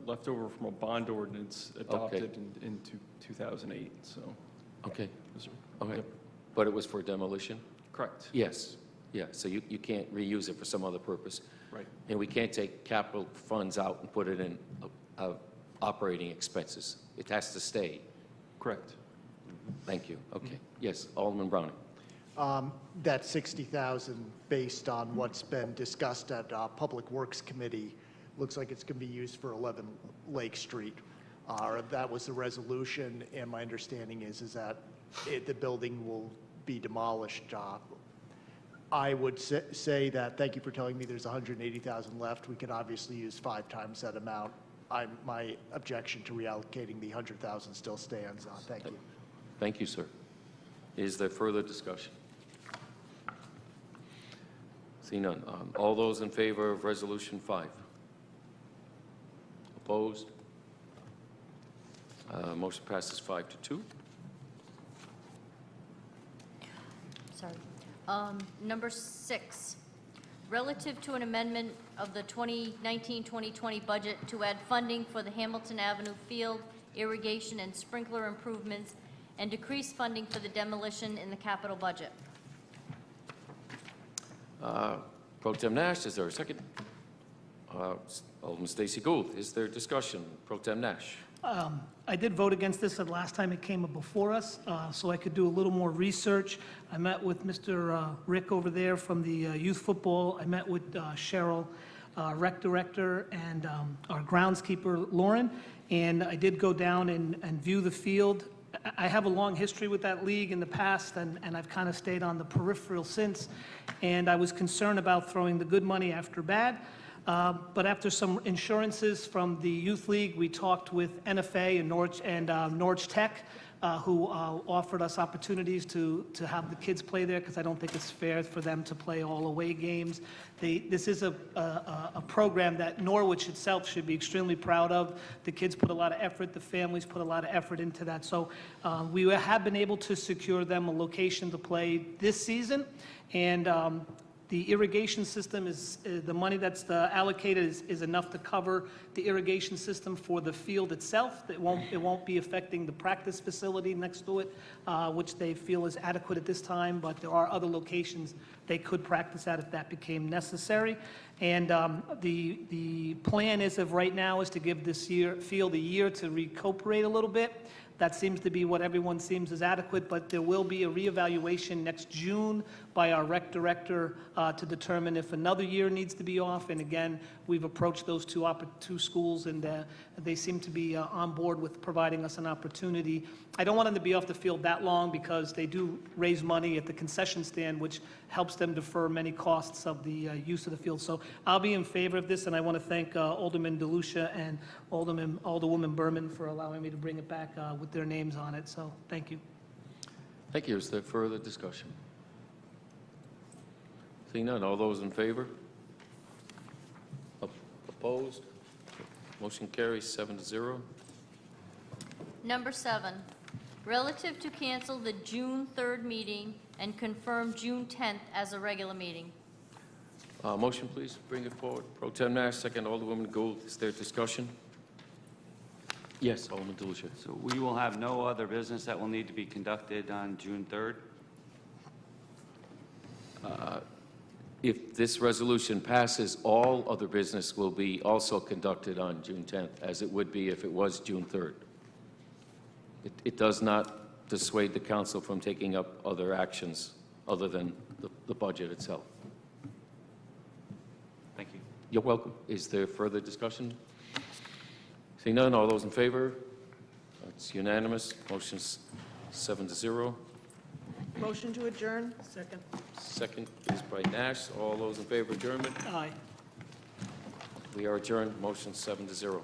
left over from a bond ordinance adopted in 2008. So. Okay. Yes, sir. Okay. Yep. But it was for demolition? Correct. Yes, yeah, so you can't reuse it for some other purpose. Right. And we can't take capital funds out and put it in operating expenses. It has to stay. Correct. Thank you, okay. Yes, Alderman Browning. That 60,000, based on what's been discussed at Public Works Committee, looks like it's going to be used for 11 Lake Street. That was the resolution, and my understanding is that the building will be demolished. I would say that, thank you for telling me there's 180,000 left. We could obviously use 5 times that amount. My objection to reallocating the 100,000 still stands. Thank you. Thank you, sir. Is there further discussion? See none. All those in favor of Resolution 5? Opposed? Motion passes 5-2. Sorry. Number 6, relative to an amendment of the 2019-2020 budget to add funding for the Hamilton Avenue Field irrigation and sprinkler improvements and decrease funding for the demolition in the capital budget. Pro Tem Nash, is there a second? Alderman Stacey Gould, is there discussion? Pro Tem Nash. I did vote against this the last time it came before us, so I could do a little more research. I met with Mr. Rick over there from the youth football. I met with Cheryl, rec director, and our groundskeeper, Lauren, and I did go down and view the field. I have a long history with that league in the past, and I've kind of stayed on the peripheral since, and I was concerned about throwing the good money after bad. But after some insurances from the youth league, we talked with NFA and Norwich Tech, who offered us opportunities to have the kids play there, because I don't think it's fair for them to play all away games. This is a program that Norwich itself should be extremely proud of. The kids put a lot of effort, the families put a lot of effort into that. So we have been able to secure them a location to play this season, and the irrigation system is, the money that's allocated is enough to cover the irrigation system for the field itself. It won't be affecting the practice facility next to it, which they feel is adequate at this time, but there are other locations they could practice at if that became necessary. And the plan is of right now is to give this field a year to recuperate a little bit. That seems to be what everyone seems is adequate, but there will be a reevaluation next June by our rec director to determine if another year needs to be off. And again, we've approached those two schools, and they seem to be on board with providing us an opportunity. I don't want them to be off the field that long, because they do raise money at the concession stand, which helps them defer many costs of the use of the field. So I'll be in favor of this, and I want to thank Alderman DeLucia and Alderwoman Berman for allowing me to bring it back with their names on it. So thank you. Thank you. Is there further discussion? Seeing none, all those in favor? Opposed? Motion carries 7-0. Number 7, relative to cancel the June 3rd meeting and confirm June 10th as a regular meeting. Motion, please, bring it forward. Pro Tem Nash, second, Alderwoman Gould. Is there discussion? Yes, Alderman DeLucia. So we will have no other business that will need to be conducted on June 3rd? If this resolution passes, all other business will be also conducted on June 10th, as it would be if it was June 3rd. It does not dissuade the council from taking up other actions other than the budget itself. Thank you. You're welcome. Is there further discussion? Seeing none, all those in favor? It's unanimous. Motion's 7-0. Motion to adjourn? Second. Second is by Nash. All those in favor of adjournment? Aye. We are adjourned. Motion 7-0.